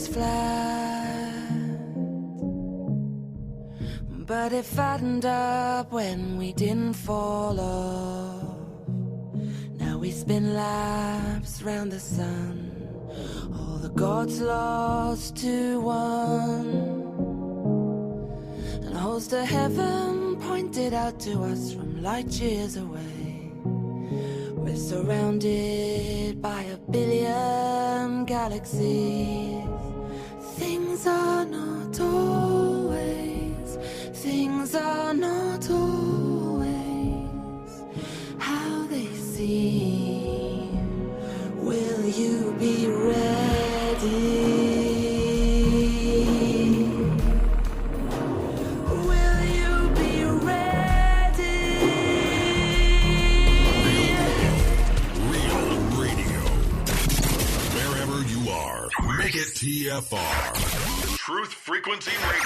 flat, but it fattened up when we didn't fall off. Now we spin laps round the sun, all the gods lost to one. And a host of heaven pointed out to us from light years away. We're surrounded by a billion galaxies. Things are not always, things are not always how they seem. Will you be ready? Make it TFR. Truth Frequency Radio.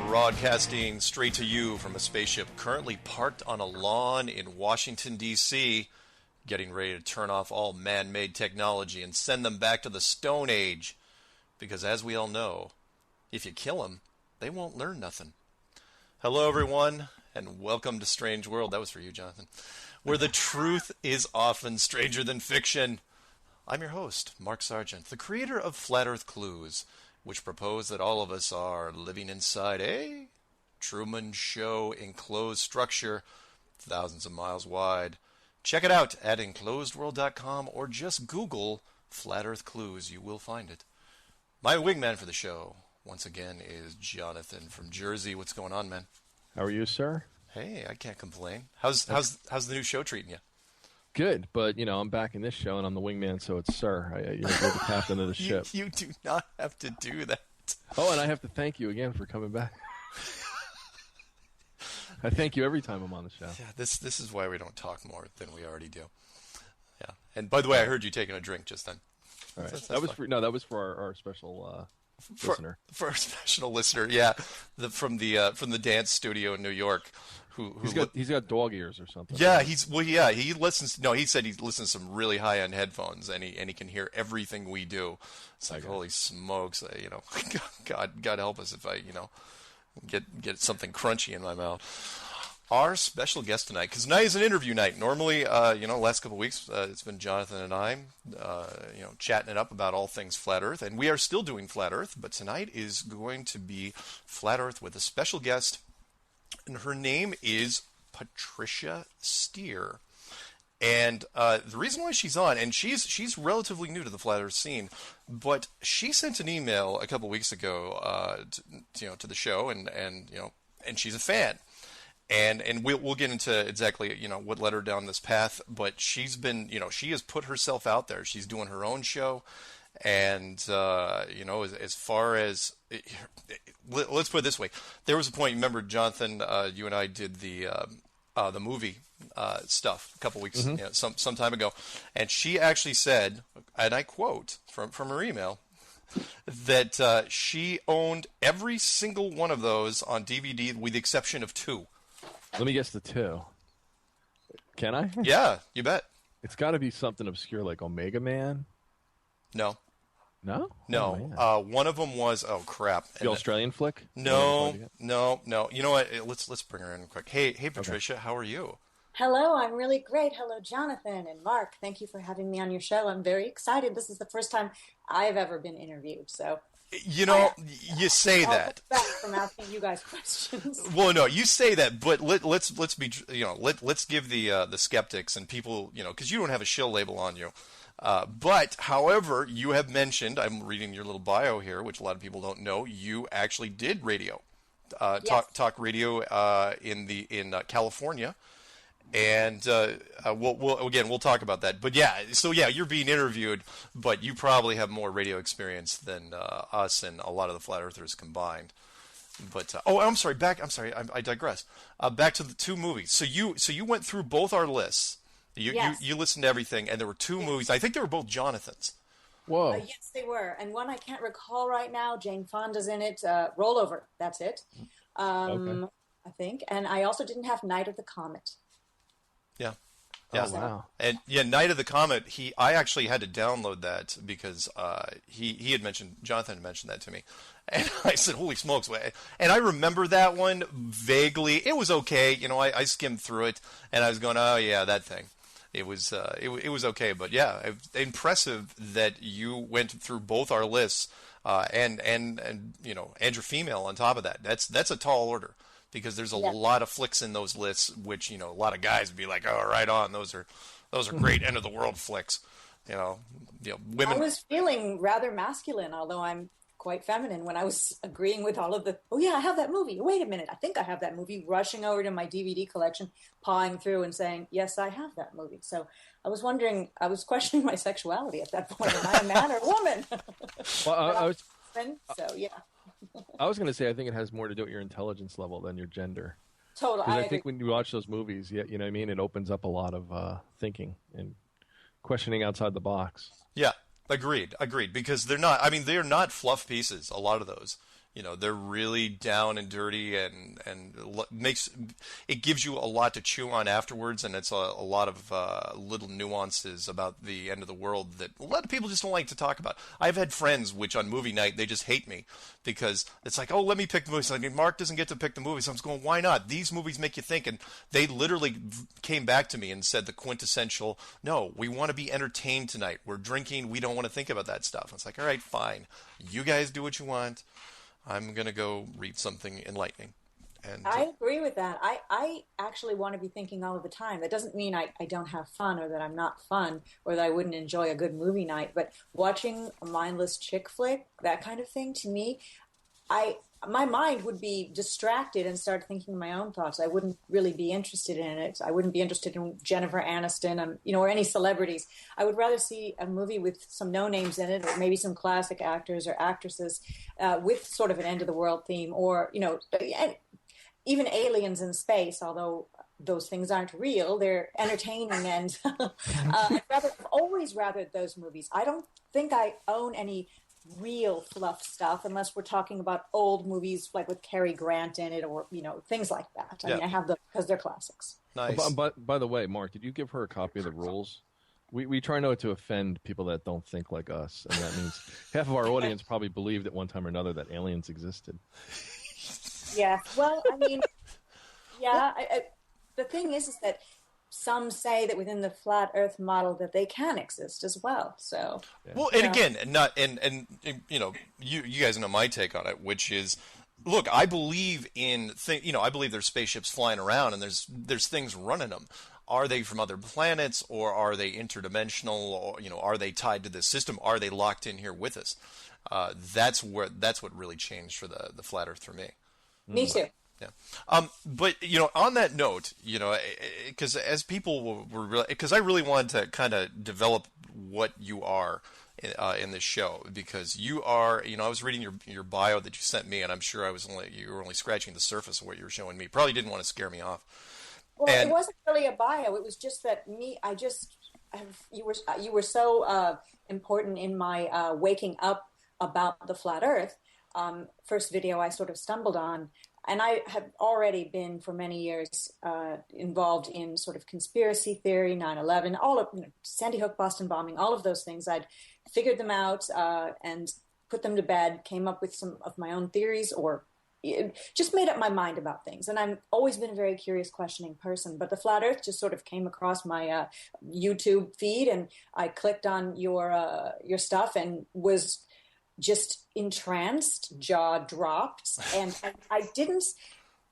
Broadcasting straight to you from a spaceship currently parked on a lawn in Washington, D.C., getting ready to turn off all man-made technology and send them back to the Stone Age. Because as we all know, if you kill them, they won't learn nothing. Hello, everyone, and welcome to Strange World. That was for you, Jonathan. Where the truth is often stranger than fiction. I'm your host, Mark Sargent, the creator of Flat Earth Clues, which propose that all of us are living inside a Truman Show enclosed structure, thousands of miles wide. Check it out at enclosedworld.com or just Google Flat Earth Clues. You will find it. My wingman for the show, once again, is Jonathan from Jersey. What's going on, man? How are you, sir? Hey, I can't complain. How's the new show treating you? Good, but, you know, I'm back in this show, and I'm the wingman, so it's sir. You're the captain of the ship. You do not have to do that. Oh, and I have to thank you again for coming back. I thank you every time I'm on the show. Yeah, this is why we don't talk more than we already do. Yeah, and by the way, I heard you taking a drink just then. All right, that was for our special listener. For our special listener, yeah, from the dance studio in New York. He's got dog ears or something. Yeah, he listens. No, he said he listens to some really high end headphones, and he can hear everything we do. It's like, holy smokes, God help us if I get something crunchy in my mouth. Our special guest tonight, because tonight is an interview night. Normally, last couple of weeks it's been Jonathan and I, chatting it up about all things Flat Earth, and we are still doing Flat Earth, but tonight is going to be Flat Earth with a special guest. And her name is Patricia Steere. And the reason why she's on, and she's relatively new to the Flat Earth scene, but she sent an email a couple weeks ago to the show, and she's a fan. And we'll get into exactly what led her down this path, but she's been she has put herself out there. She's doing her own show. And, as far as, let's put it this way. There was a point, remember, Jonathan, you and I did the movie stuff a couple weeks, some time ago. And she actually said, and I quote from her email, that she owned every single one of those on DVD with the exception of 2. Let me guess the 2. Can I? Yeah, you bet. It's got to be something obscure like Omega Man. No. No? No. Oh, One of them was, oh crap. the Australian flick? No. You know what? Let's bring her in quick. Hey, Patricia, how are you? Hello, I'm really great. Hello, Jonathan and Mark. Thank you for having me on your show. I'm very excited. This is the first time I've ever been interviewed, so You know, you say I'll that. hold back from asking you guys questions. Well, no, you say that, but let's be, let's give the skeptics and people, because you don't have a shill label on you. But, however, you have mentioned, I'm reading your little bio here, which a lot of people don't know, you actually did radio, Yes. talk radio in California, and we'll talk about that. But yeah, you're being interviewed, but you probably have more radio experience than us and a lot of the flat earthers combined. But I'm sorry. I digress. Back to the two movies. So you went through both our lists. Yes. You listened to everything, and there were two movies. I think they were both Jonathan's. Whoa. Yes, they were. And one I can't recall right now. Jane Fonda's in it. Rollover. That's it. Okay. I think. And I also didn't have Night of the Comet. Yeah. Oh, wow. And Night of the Comet. I actually had to download that because Jonathan had mentioned that to me, and I said, "Holy smokes!" And I remember that one vaguely. It was okay, I skimmed through it, and I was going, "Oh yeah, that thing." It was okay, but yeah, impressive that you went through both our lists, and you're female on top of that. That's a tall order. Because there's a lot of flicks in those lists, which a lot of guys would be like, "Oh, right on, those are great end of the world flicks." Women. I was feeling rather masculine, although I'm quite feminine when I was agreeing with all of the, "Oh yeah, I have that movie. Wait a minute, I think I have that movie," rushing over to my DVD collection, pawing through and saying, "Yes, I have that movie." So I was questioning my sexuality at that point. Am I a man or a woman? Well, So yeah. I was going to say, I think it has more to do with your intelligence level than your gender. Totally. Because I think when you watch those movies, you know what I mean, it opens up a lot of thinking and questioning outside the box. Yeah, agreed. Because they're not fluff pieces. A lot of those, they're really down and dirty, and it gives you a lot to chew on afterwards, and it's a lot of little nuances about the end of the world that a lot of people just don't like to talk about. I've had friends which on movie night they just hate me because it's like, "Oh, let me pick the movies." Mark doesn't get to pick the movies. So I'm just going, "Why not? These movies make you think." And they literally came back to me and said the quintessential, "No, we want to be entertained tonight. We're drinking. We don't want to think about that stuff." And it's like, all right, fine. You guys do what you want. I'm going to go read something enlightening. And I agree with that. I actually want to be thinking all of the time. That doesn't mean I don't have fun or that I'm not fun or that I wouldn't enjoy a good movie night. But watching a mindless chick flick, that kind of thing, to me, my mind would be distracted and start thinking my own thoughts. I wouldn't really be interested in it. I wouldn't be interested in Jennifer Aniston, or any celebrities. I would rather see a movie with some no-names in it, or maybe some classic actors or actresses with sort of an end-of-the-world theme, or, even aliens in space, although those things aren't real. They're entertaining, and I've always rathered those movies. I don't think I own any real fluff stuff unless we're talking about old movies like with Cary Grant in it, or things like that. I mean, I have them because they're classics. Nice. But by the way, Mark, did you give her a copy of the rules? We try not to offend people that don't think like us, and that means half of our audience probably believed at one time or another that aliens existed. Yeah. Well, I mean, yeah. The thing is that some say that within the flat Earth model that they can exist as well. So well, and again, you guys know my take on it, which is, look, I believe I believe there's spaceships flying around and there's things running them. Are they from other planets, or are they interdimensional, or are they tied to this system? Are they locked in here with us? That's what really changed for the flat Earth for me. Me too. Yeah. But, on that note, because as people were, because I really wanted to kind of develop what you are in this show, because you are, I was reading your bio that you sent me, and I'm sure you were only scratching the surface of what you were showing me. Probably didn't want to scare me off. Well, it wasn't really a bio. It was just that you were so important in my waking up about the flat Earth. First video I sort of stumbled on And I have already been for many years involved in sort of conspiracy theory, 9/11, all of Sandy Hook, Boston bombing, all of those things. I'd figured them out and put them to bed, came up with some of my own theories, or just made up my mind about things. And I've always been a very curious, questioning person. But the flat Earth just sort of came across my YouTube feed, and I clicked on your stuff and was just entranced, jaw dropped, and I didn't.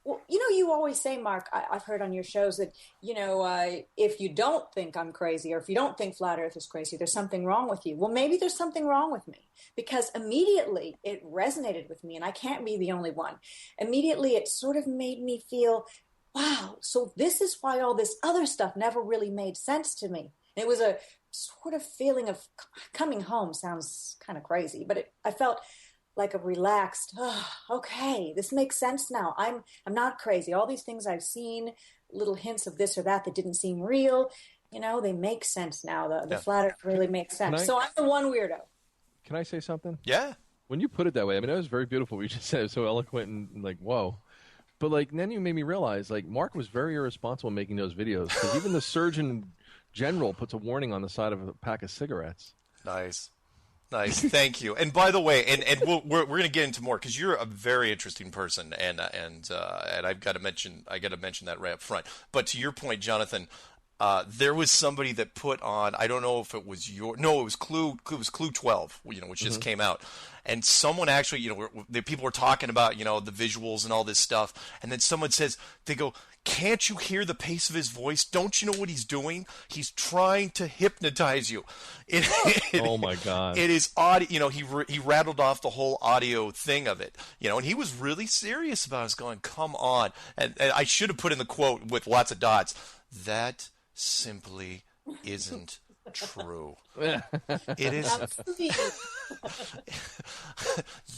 Well, you always say, Mark, I've heard on your shows that, if you don't think I'm crazy, or if you don't think flat Earth is crazy, there's something wrong with you. Well, maybe there's something wrong with me, because immediately it resonated with me, and I can't be the only one. Immediately it sort of made me feel, wow, so this is why all this other stuff never really made sense to me. It was a sort of feeling of coming home. Sounds kind of crazy, but I felt like a relaxed, okay, this makes sense now. I'm not crazy. All these things I've seen, little hints of this or that didn't seem real, they make sense now. The flat Earth really makes sense. So I'm the one weirdo. Can I say something? Yeah. When you put it that way, I mean, that was very beautiful. What you just said, it was so eloquent and like, whoa. But then you made me realize, Mark was very irresponsible making those videos, because even the Surgeon General puts a warning on the side of a pack of cigarettes. Nice. Thank you. And by the way, and we're going to get into more, because you're a very interesting person, and I've got to mention that right up front. But to your point, Jonathan, there was somebody that put on, I don't know if it was it was Clue 12, which just came out. And someone actually, the people were talking about, the visuals and all this stuff. And then someone says, they go, can't you hear the pace of his voice? Don't you know what he's doing? He's trying to hypnotize you. Oh my God. It is audio. He rattled off the whole audio thing of it, and he was really serious about it. I was going, come on. And I should have put in the quote with lots of dots. That simply isn't true. It is.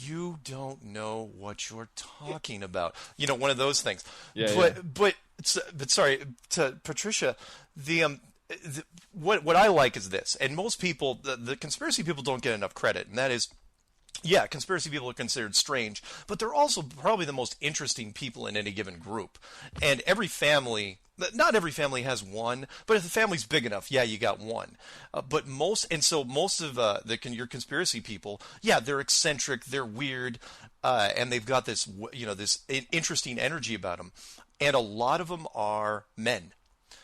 You don't know what you're talking about. One of those things. But sorry, to Patricia, what I like is this, and most people, the conspiracy people don't get enough credit, and that is, yeah, conspiracy people are considered strange, but they're also probably the most interesting people in any given group. And every family, not every family has one, but if the family's big enough, yeah, you got one. But most of your conspiracy people, yeah, they're eccentric, they're weird, and they've got this, this interesting energy about them. And a lot of them are men.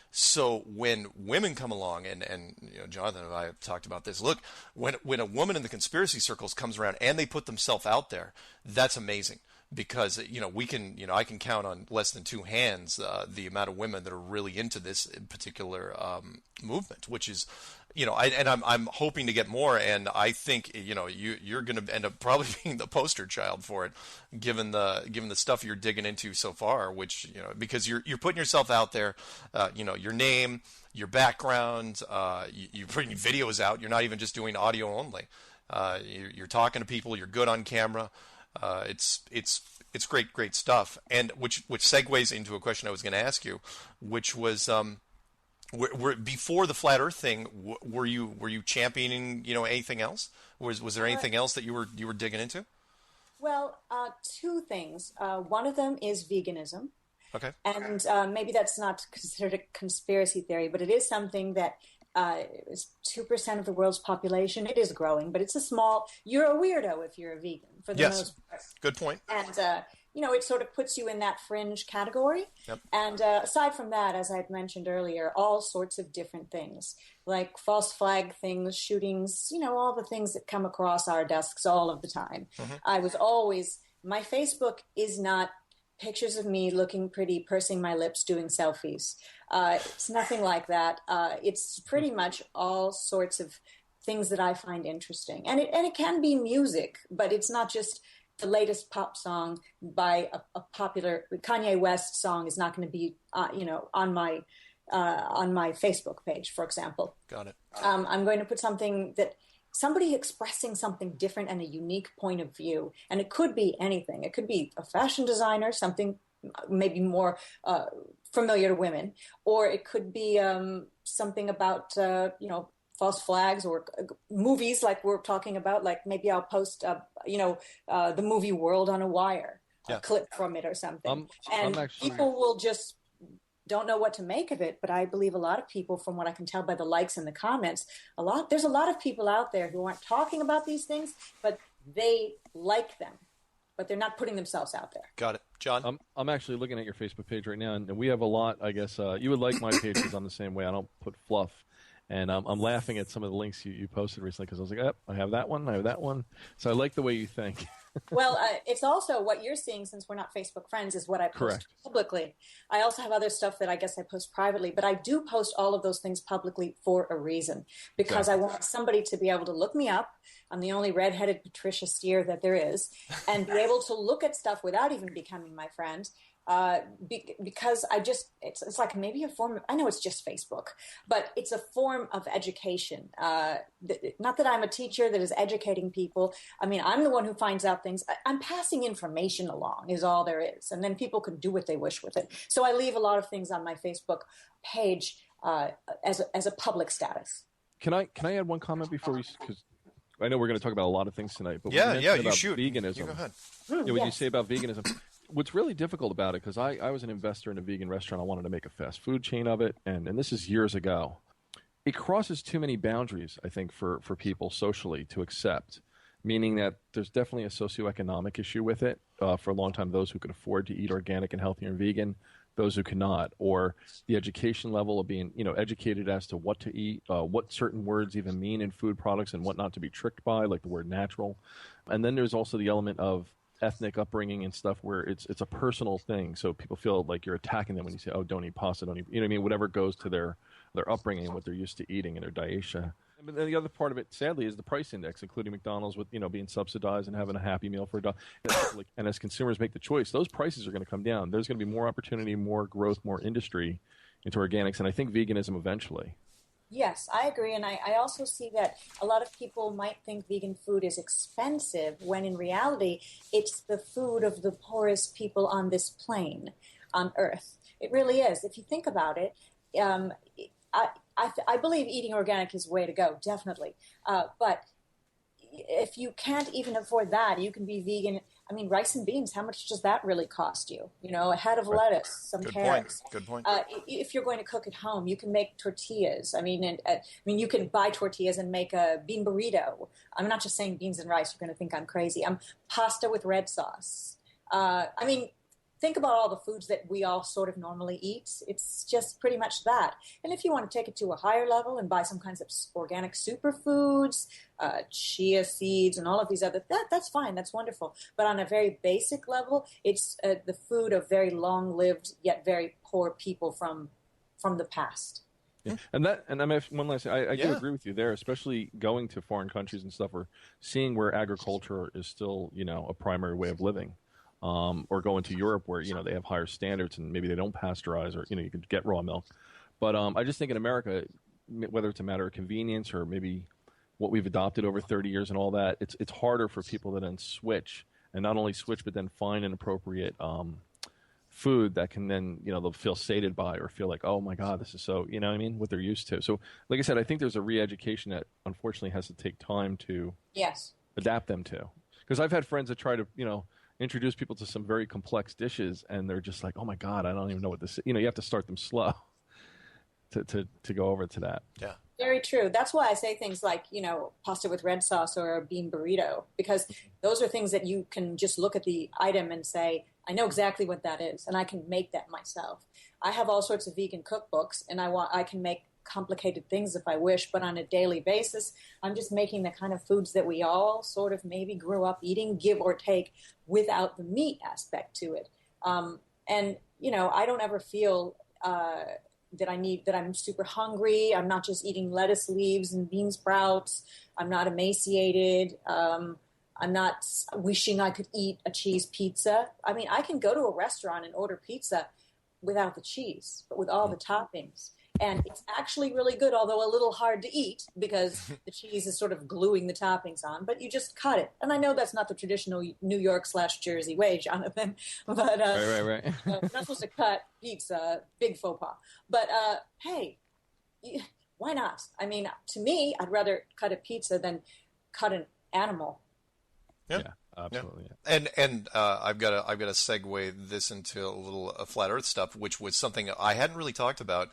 So when women come along, and Jonathan and I have talked about this. Look, when a woman in the conspiracy circles comes around and they put themselves out there, that's amazing, because I can count on less than two hands the amount of women that are really into this particular movement, which is, I'm hoping to get more, and I think you're going to end up probably being the poster child for it, given the stuff you're digging into so far, which because you're putting yourself out there, your name, your background, you're putting videos out. You're not even just doing audio only. You're talking to people. You're good on camera. It's great stuff, and which segues into a question I was going to ask you, which was. Before the flat Earth thing, were you championing anything else? Was there anything else that you were digging into? Well, two things. One of them is veganism. Okay. And maybe that's not considered a conspiracy theory, but it is something that is 2% of the world's population. It is growing, but it's you're a weirdo if you're a vegan, for the most part. Good point. And it sort of puts you in that fringe category. Yep. And aside from that, as I'd mentioned earlier, all sorts of different things, like false flag things, shootings, all the things that come across our desks all of the time. Mm-hmm. My Facebook is not pictures of me looking pretty, pursing my lips, doing selfies. It's nothing like that. It's pretty much all sorts of things that I find interesting. And it can be music, but it's not just the latest pop song by a popular Kanye West song is not going to be, on my Facebook page, for example. Got it. I'm going to put something that somebody expressing something different and a unique point of view. And it could be anything. It could be a fashion designer, something maybe more familiar to women, or it could be something about, false flags or movies like we're talking about. Like maybe I'll post, the movie World on a Wire, clip from it or something. And actually... people will just don't know what to make of it. But I believe a lot of people, from what I can tell by the likes and the comments, there's a lot of people out there who aren't talking about these things, but they like them. But they're not putting themselves out there. Got it. John? I'm actually looking at your Facebook page right now, and we have a lot, I guess. You would like my page because I'm the same way. I don't put fluff. And I'm laughing at some of the links you posted recently because I was like, I have that one, I have that one. So I like the way you think. Well, it's also what you're seeing, since we're not Facebook friends, is what I post publicly. I also have other stuff that I guess I post privately, but I do post all of those things publicly for a reason, because I want somebody to be able to look me up. I'm the only redheaded Patricia Steere that there is, and be able to look at stuff without even becoming my friend. Because it's like maybe a form of, I know it's just Facebook, but it's a form of education. Not that I'm a teacher that is educating people. I mean, I'm the one who finds out things. I'm passing information along is all there is. And then people can do what they wish with it. So I leave a lot of things on my Facebook page as a public status. Can I add one comment before because I know we're going to talk about a lot of things tonight, but you shoot. Veganism. You go ahead. What you say about veganism. What's really difficult about it, because I was an investor in a vegan restaurant. I wanted to make a fast food chain of it, and this is years ago. It crosses too many boundaries, I think, for people socially to accept, meaning that there's definitely a socioeconomic issue with it. For a long time, those who could afford to eat organic and healthier and vegan, those who cannot, or the education level of being educated as to what to eat, what certain words even mean in food products and what not to be tricked by, like the word natural. And then there's also the element of ethnic upbringing and stuff where it's a personal thing, so people feel like you're attacking them when you say, "Oh, don't eat pasta, don't eat," whatever goes to their upbringing and what they're used to eating and their daisha. But then the other part of it, sadly, is the price index, including McDonald's with being subsidized and having a Happy Meal for $1. And as consumers make the choice, those prices are going to come down. There's going to be more opportunity, more growth, more industry into organics, and I think veganism eventually. Yes, I agree. And I also see that a lot of people might think vegan food is expensive when in reality it's the food of the poorest people on this plane on Earth. It really is. If you think about it, I believe eating organic is the way to go, definitely. But if you can't even afford that, you can be vegan. I mean, rice and beans, how much does that really cost you? A head of lettuce, some carrots. Good point. If you're going to cook at home, you can make tortillas. I mean, you can buy tortillas and make a bean burrito. I'm not just saying beans and rice. You're going to think I'm crazy. Pasta with red sauce. Think about all the foods that we all sort of normally eat. It's just pretty much that. And if you want to take it to a higher level and buy some kinds of organic superfoods, chia seeds and all of these other, that's fine. That's wonderful. But on a very basic level, it's the food of very long-lived yet very poor people from the past. Yeah. And I mean, one last thing. I do agree with you there, especially going to foreign countries and stuff, or seeing where agriculture is still, a primary way of living. Or going to Europe where, they have higher standards and maybe they don't pasteurize or, you could get raw milk. But I just think in America, whether it's a matter of convenience or maybe what we've adopted over 30 years and all that, it's harder for people to then switch, and not only switch, but then find an appropriate food that can then, they'll feel sated by or feel like, oh my God, this is so, what they're used to. So like I said, I think there's a re-education that unfortunately has to take time to adapt them to. Because I've had friends that try to, introduce people to some very complex dishes, and they're just like, oh my God, I don't even know what this is. You have to start them slow to go over to that. Yeah. Very true. That's why I say things like, pasta with red sauce or a bean burrito, because those are things that you can just look at the item and say, I know exactly what that is, and I can make that myself. I have all sorts of vegan cookbooks, and I can make complicated things if I wish, but on a daily basis, I'm just making the kind of foods that we all sort of maybe grew up eating, give or take, without the meat aspect to it. And I don't ever feel that I'm super hungry. I'm not just eating lettuce leaves and bean sprouts. I'm not emaciated. I'm not wishing I could eat a cheese pizza. I mean, I can go to a restaurant and order pizza without the cheese, but with all the toppings. And it's actually really good, although a little hard to eat because the cheese is sort of gluing the toppings on. But you just cut it. And I know that's not the traditional New York/Jersey way, Jonathan. But right. We're not supposed to cut pizza, big faux pas. But hey, why not? I mean, to me, I'd rather cut a pizza than cut an animal. Yeah. Absolutely. Yeah. And I've got to segue this into a little flat Earth stuff, which was something I hadn't really talked about.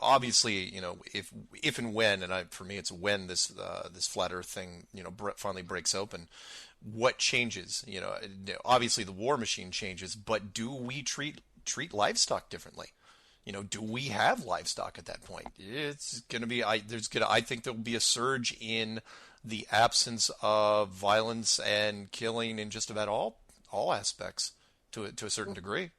Obviously, if and when, and for me, it's when this flat Earth thing, finally breaks open. What changes? Obviously the war machine changes, but do we treat livestock differently? Do we have livestock at that point? It's going to be. I think there'll be a surge in the absence of violence and killing in just about all aspects to a certain degree.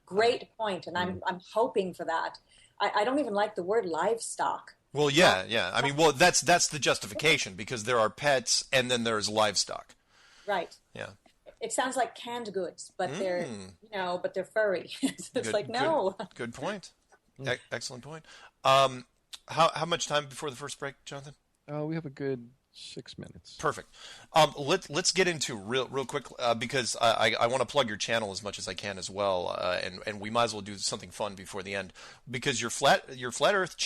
Great point, and I'm hoping for that. I don't even like the word livestock. Well, yeah. I mean, that's the justification, because there are pets and then there's livestock. Right. Yeah. It sounds like canned goods, but they're furry. It's no. Good point. Excellent point. How much time before the first break, Jonathan? We have a good 6 minutes. Perfect. Let's get into real quick because I want to plug your channel as much as I can as well, and we might as well do something fun before the end, because your flat Earth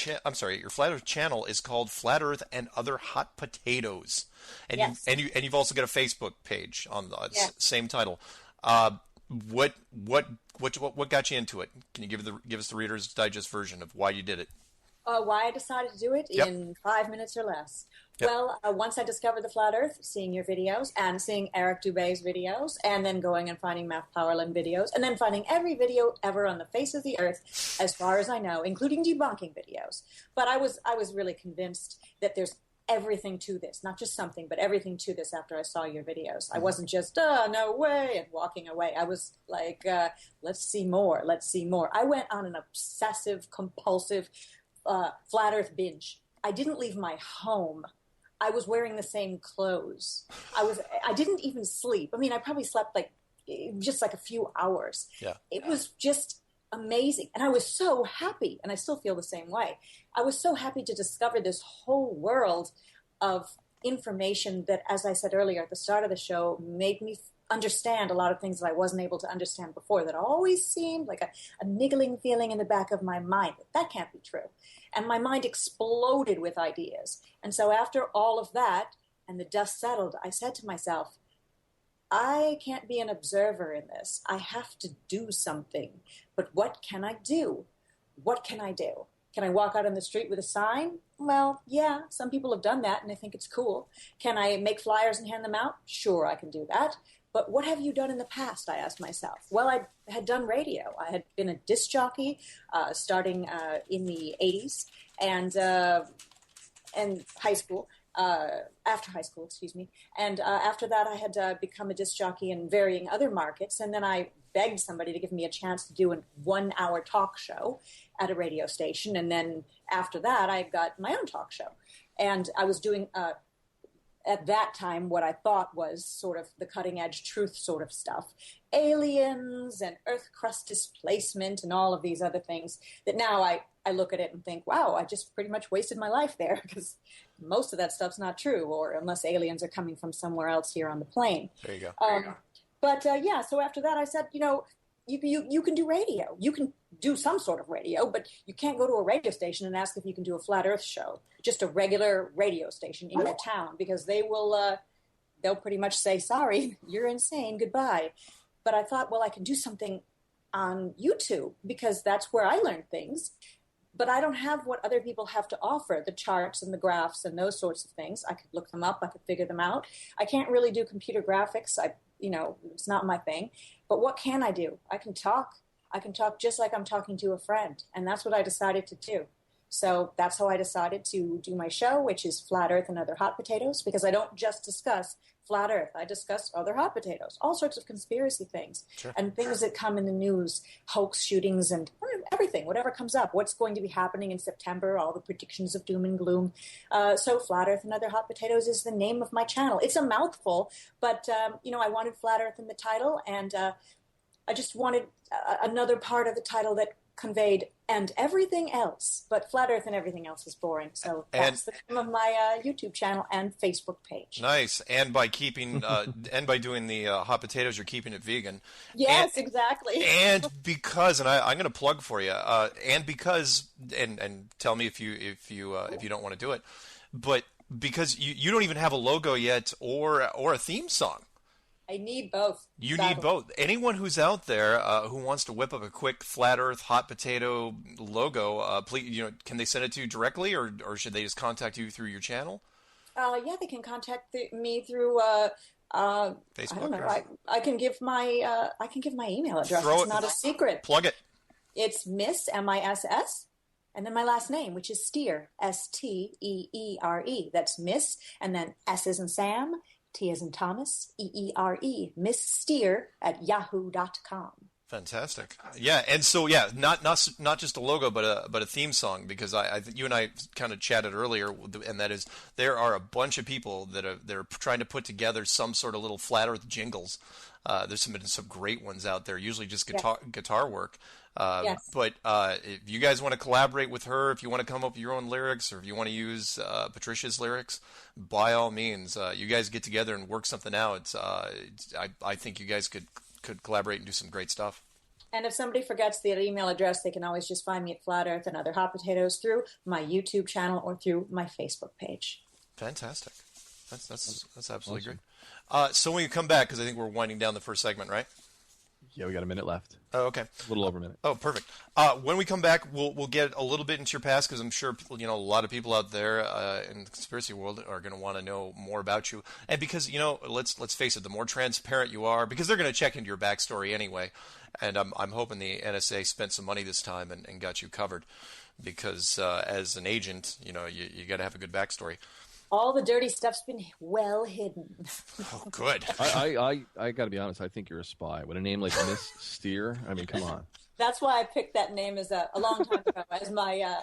channel is called Flat Earth and Other Hot Potatoes, and yes. you've also got a Facebook page on the same title. What got you into it? Can you give us the Reader's Digest version of why you did it? Why I decided to do it in 5 minutes or less. Yep. Well, once I discovered the Flat Earth, seeing your videos and seeing Eric Dubé's videos, and then going and finding Matt Powerland videos, and then finding every video ever on the face of the earth, as far as I know, including debunking videos. But I was really convinced that there's everything to this, not just something, but everything to this after I saw your videos. I wasn't just, no way, and walking away. I was like, let's see more. I went on an obsessive, compulsive flat Earth binge. I didn't leave my home. I was wearing the same clothes. I didn't even sleep. I mean, I probably slept just a few hours. Yeah. It was just amazing. And I was so happy, and I still feel the same way. I was so happy to discover this whole world of information that, as I said earlier at the start of the show, made me understand a lot of things that I wasn't able to understand before, that always seemed like a niggling feeling in the back of my mind. That can't be true. And my mind exploded with ideas. And so after all of that and the dust settled, I said to myself, I can't be an observer in this. I have to do something. But what can I do? What can I do? Can I walk out on the street with a sign? Well, yeah, some people have done that, and I think it's cool. Can I make flyers and hand them out? Sure, I can do that. But what have you done in the past, I asked myself. Well, I had done radio. I had been a disc jockey starting in the 80s and high school, after high school, excuse me. And after that, I had become a disc jockey in varying other markets. And then I begged somebody to give me a chance to do a 1-hour talk show at a radio station. And then after that, I got my own talk show. And I was doing at that time what I thought was sort of the cutting-edge truth sort of stuff. Aliens and Earth crust displacement and all of these other things that now I look at it and think, wow, I just pretty much wasted my life there, because most of that stuff's not true, or unless aliens are coming from somewhere else here on the plane. There you go. But so after that I said, you can do radio. You can do some sort of radio, but you can't go to a radio station and ask if you can do a flat Earth show, just a regular radio station in your town, because they'll pretty much say, sorry, you're insane, goodbye. But I thought, well, I can do something on YouTube, because that's where I learned things. But I don't have what other people have to offer, the charts and the graphs and those sorts of things. I could look them up. I could figure them out. I can't really do computer graphics. It's not my thing. But what can I do? I can talk. I can talk just like I'm talking to a friend. And that's what I decided to do. So that's how I decided to do my show, which is Flat Earth and Other Hot Potatoes, because I don't just discuss Flat Earth. I discuss other hot potatoes, all sorts of conspiracy things, sure, and things that come in the news, hoax shootings and everything, whatever comes up, what's going to be happening in September, all the predictions of doom and gloom. So Flat Earth and Other Hot Potatoes is the name of my channel. It's a mouthful, but, I wanted Flat Earth in the title, and I just wanted another part of the title that conveyed and everything else, but Flat Earth and everything else is boring. So that's the name of my YouTube channel and Facebook page. Nice. And by keeping and by doing the hot potatoes, you're keeping it vegan. Yes, exactly. And because, and I'm going to plug for you, and because, and tell me if you don't want to do it, but because you don't even have a logo yet or a theme song. I need both. You need both. Anyone who's out there who wants to whip up a quick flat Earth hot potato logo, please, can they send it to you directly, or should they just contact you through your channel? Yeah, they can contact me through Facebook. I don't know. I can give my email address. It's not a secret. Plug it. It's Miss Miss, and then my last name, which is Steere, Steere. That's Miss, and then S as in Sam, T as in Thomas, EERE. Miss Steere at yahoo.com. Fantastic. Yeah, and so not just a logo, but a theme song, because you and I kind of chatted earlier, and that is there are a bunch of people that are trying to put together some sort of little flat Earth jingles. There's been some great ones out there, usually just guitar work. Yes. But if you guys want to collaborate with her, if you want to come up with your own lyrics, or if you want to use Patricia's lyrics, by all means, you guys get together and work something out. I think you guys could collaborate and do some great stuff. And if somebody forgets their email address, they can always just find me at Flat Earth and Other Hot Potatoes through my YouTube channel or through my Facebook page. Fantastic. That's absolutely great. So when you come back, because I think we're winding down the first segment, right? Yeah, we got a minute left. Oh, okay. A little over a minute. Oh, perfect. When we come back, we'll get a little bit into your past, because I'm sure a lot of people out there in the conspiracy world are going to want to know more about you. And because let's face it, the more transparent you are, because they're going to check into your backstory anyway. And I'm hoping the NSA spent some money this time and got you covered, because as an agent, you got to have a good backstory. All the dirty stuff's been well hidden. Oh, good. I got to be honest. I think you're a spy. With a name like Miss Steere, I mean, come on. That's why I picked that name as a long time ago as my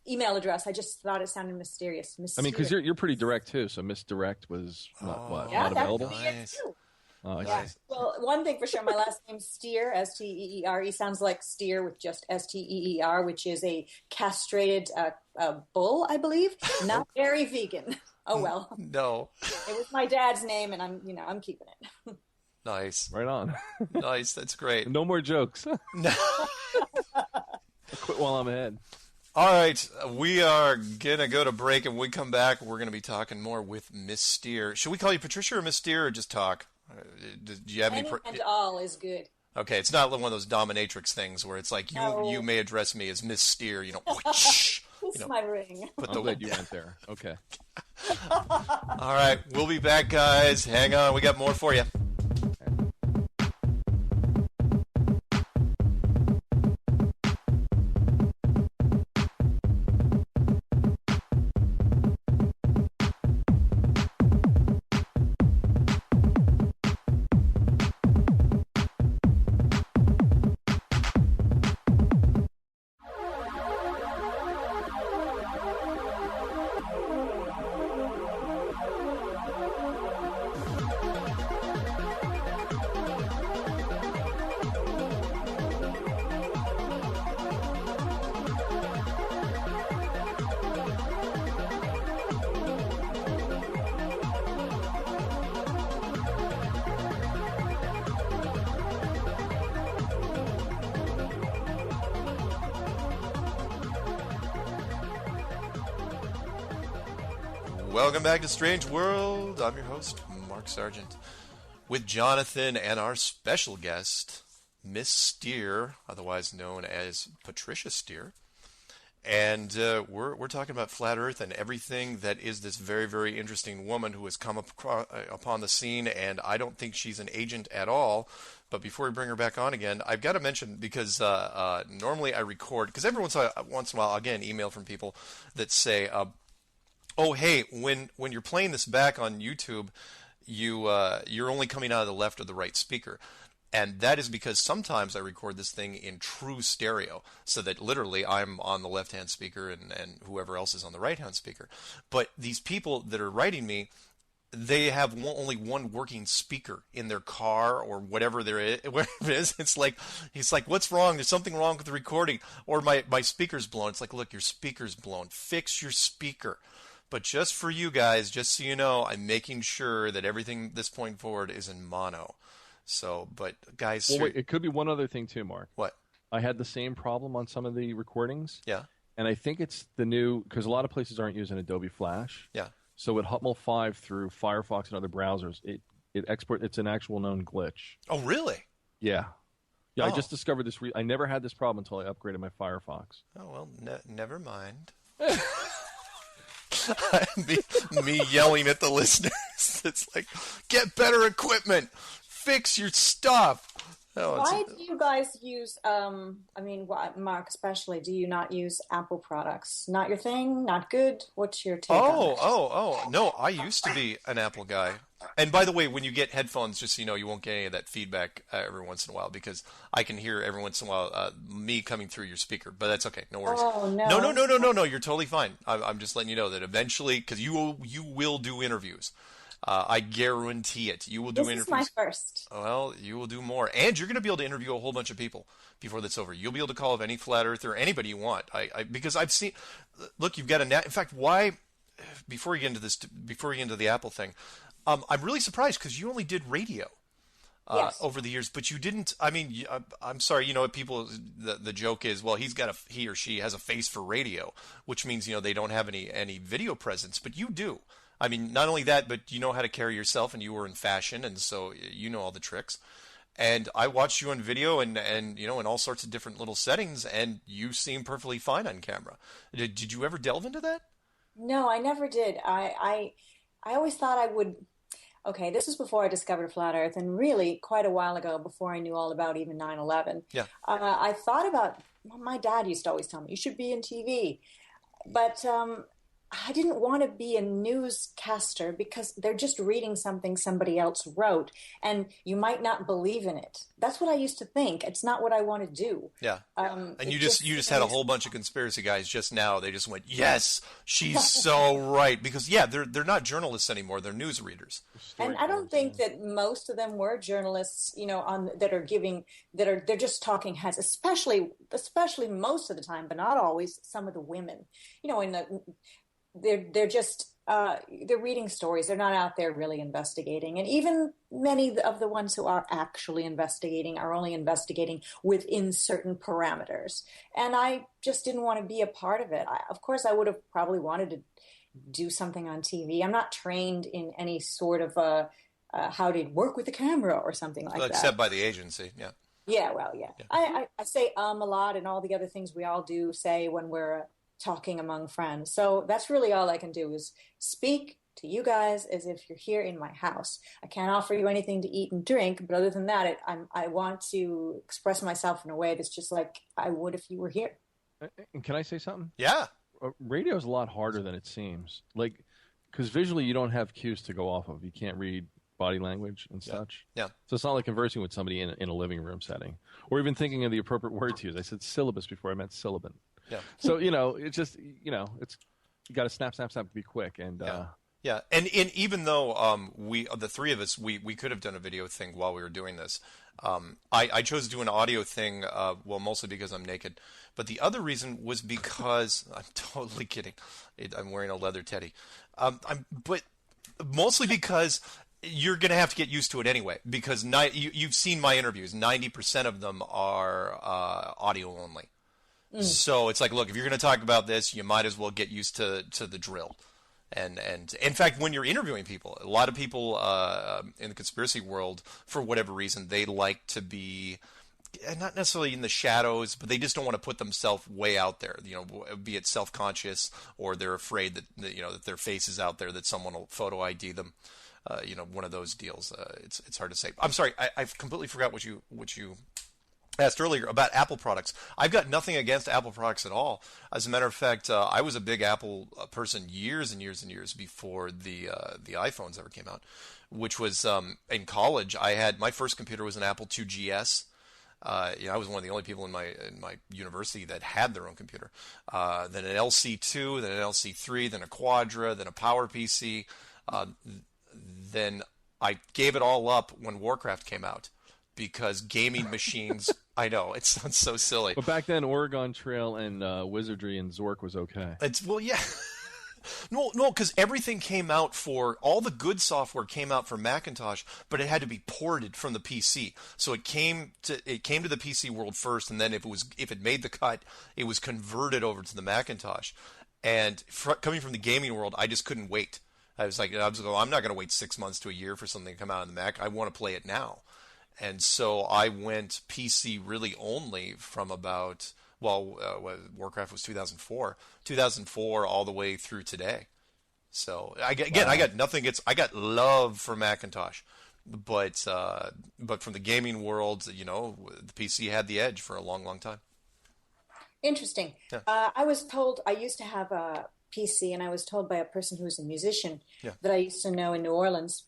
email address. I just thought it sounded mysterious. I mean, because you're pretty direct too. So misdirect was not available. Nice. Oh, I see. Well, one thing for sure, my last name Steere, Steere, sounds like steer with just Steer, which is a castrated bull, I believe. Not very vegan. Oh well. No. It was my dad's name, and I'm keeping it. Nice. Right on. Nice. That's great. No more jokes. No. Quit while I'm ahead. All right, we are going to go to break, and when we come back, we're going to be talking more with Miss Steere. Should we call you Patricia or Miss Steere, or just talk? Do you have any and all is good. Okay, it's not one of those dominatrix things where it's like you may address me as Miss Steere, whoosh, It's my ring. I'm glad you went there. Okay. All right, we'll be back, guys. Hang on, we got more for you. Welcome back to Strange World. I'm your host, Mark Sargent, with Jonathan and our special guest, Miss Steere, otherwise known as Patricia Steere. And we're talking about Flat Earth and everything that is this very, very interesting woman who has come upon the scene, and I don't think she's an agent at all. But before we bring her back on again, I've got to mention, because normally I record, because every once in a while I'll get an email from people that say, oh, hey, when you're playing this back on YouTube, you're only coming out of the left or the right speaker. And that is because sometimes I record this thing in true stereo, so that literally I'm on the left-hand speaker and whoever else is on the right-hand speaker. But these people that are writing me, they have only one working speaker in their car or whatever wherever it is. It's like, what's wrong? There's something wrong with the recording. Or my speaker's blown. It's like, look, your speaker's blown. Fix your speaker. But just for you guys, just so you know, I'm making sure that everything this point forward is in mono. So, but guys... Well, wait, it could be one other thing too, Mark. What? I had the same problem on some of the recordings. Yeah. And I think it's the new... Because a lot of places aren't using Adobe Flash. Yeah. So with HTML5 through Firefox and other browsers, it It's an actual known glitch. Oh, really? Yeah. Yeah, Oh. I just discovered this. I never had this problem until I upgraded my Firefox. Oh, well, never mind. me yelling at the listeners. It's like, get better equipment. Fix your stuff. Oh, Why do you guys use, Mark especially, do you not use Apple products? Not your thing? Not good? What's your take on it? Oh, no, I used to be an Apple guy. And by the way, when you get headphones, just so you know, you won't get any of that feedback every once in a while, because I can hear every once in a while me coming through your speaker, but that's okay. No worries. Oh, no. No, you're totally fine. I'm just letting you know that eventually, because you will do interviews. I guarantee it. You will do interviews. This is my first. Well, you will do more. And you're going to be able to interview a whole bunch of people before that's over. You'll be able to call up any flat earther, anybody you want. Because I've seen, look, you've got in fact, why, before we get into the Apple thing, I'm really surprised because you only did radio. Yes. Over the years, but you didn't. I mean, I'm sorry. People. The joke is, well, he or she has a face for radio, which means they don't have any video presence. But you do. I mean, not only that, but you know how to carry yourself, and you were in fashion, and so you know all the tricks. And I watched you on video, and in all sorts of different little settings, and you seem perfectly fine on camera. Did you ever delve into that? No, I never did. I always thought I would. Okay, this was before I discovered Flat Earth, and really quite a while ago, before I knew all about even 9/11. Yeah. I thought about. My dad used to always tell me, "You should be in TV," but I didn't want to be a newscaster because they're just reading something somebody else wrote, and you might not believe in it. That's what I used to think. It's not what I want to do. Yeah. And you just had a whole bunch of conspiracy guys just now. They just went, yes, she's so right. Because, they're not journalists anymore. They're news readers. And I don't think that most of them were journalists, they're just talking heads, especially most of the time, but not always, some of the women, they're just they're reading stories. They're not out there really investigating. And even many of the ones who are actually investigating are only investigating within certain parameters. And I just didn't want to be a part of it. Of course, I would have probably wanted to do something on TV. I'm not trained in any sort of how to work with the camera or something like that. Except by the agency, yeah. Yeah, well, yeah. I say a lot, and all the other things we all do say when we're talking among friends. So that's really all I can do is speak to you guys as if you're here in my house. I can't offer you anything to eat and drink, but other than that, I want to express myself in a way that's just like I would if you were here. And can I say something? Yeah. Radio is a lot harder than it seems. Because visually you don't have cues to go off of. You can't read body language and such. Yeah. So it's not like conversing with somebody in a living room setting, or even thinking of the appropriate word to use. I said syllabus before I meant syllabant. Yeah. So it's just it's you got to snap, be quick, and yeah. And even though the three of us we could have done a video thing while we were doing this, I chose to do an audio thing. Mostly because I'm naked, but the other reason was because I'm totally kidding. I'm wearing a leather teddy. But mostly because you're going to have to get used to it anyway, because you've seen my interviews. 90% of them are audio only. So it's like, look, if you're going to talk about this, you might as well get used to the drill. And in fact, when you're interviewing people, a lot of people in the conspiracy world, for whatever reason, they like to be not necessarily in the shadows, but they just don't want to put themselves way out there. Be it self-conscious, or they're afraid that that their face is out there, that someone will photo ID them. One of those deals. It's hard to say. I'm sorry, I've completely forgot what you asked earlier about Apple products. I've got nothing against Apple products at all. As a matter of fact, I was a big Apple person years and years and years before the iPhones ever came out, which was in college. I had my first computer was an Apple II GS. I was one of the only people in my university that had their own computer. Then an LC2, then an LC3, then a Quadra, then a PowerPC. Then I gave it all up when Warcraft came out, because gaming machines, I know, it sounds so silly. But back then, Oregon Trail and Wizardry and Zork was okay. Yeah. No, because everything came out all the good software came out for Macintosh, but it had to be ported from the PC. So it came to the PC world first, and then if it made the cut, it was converted over to the Macintosh. And coming from the gaming world, I just couldn't wait. I was like, I'm not going to wait 6 months to a year for something to come out on the Mac. I want to play it now. And so I went PC really only from about, Warcraft was 2004 all the way through today. So I got nothing. I got love for Macintosh, but from the gaming world, the PC had the edge for a long, long time. Interesting. Yeah. I was told I used to have a PC, and I was told by a person who was a musician that I used to know in New Orleans,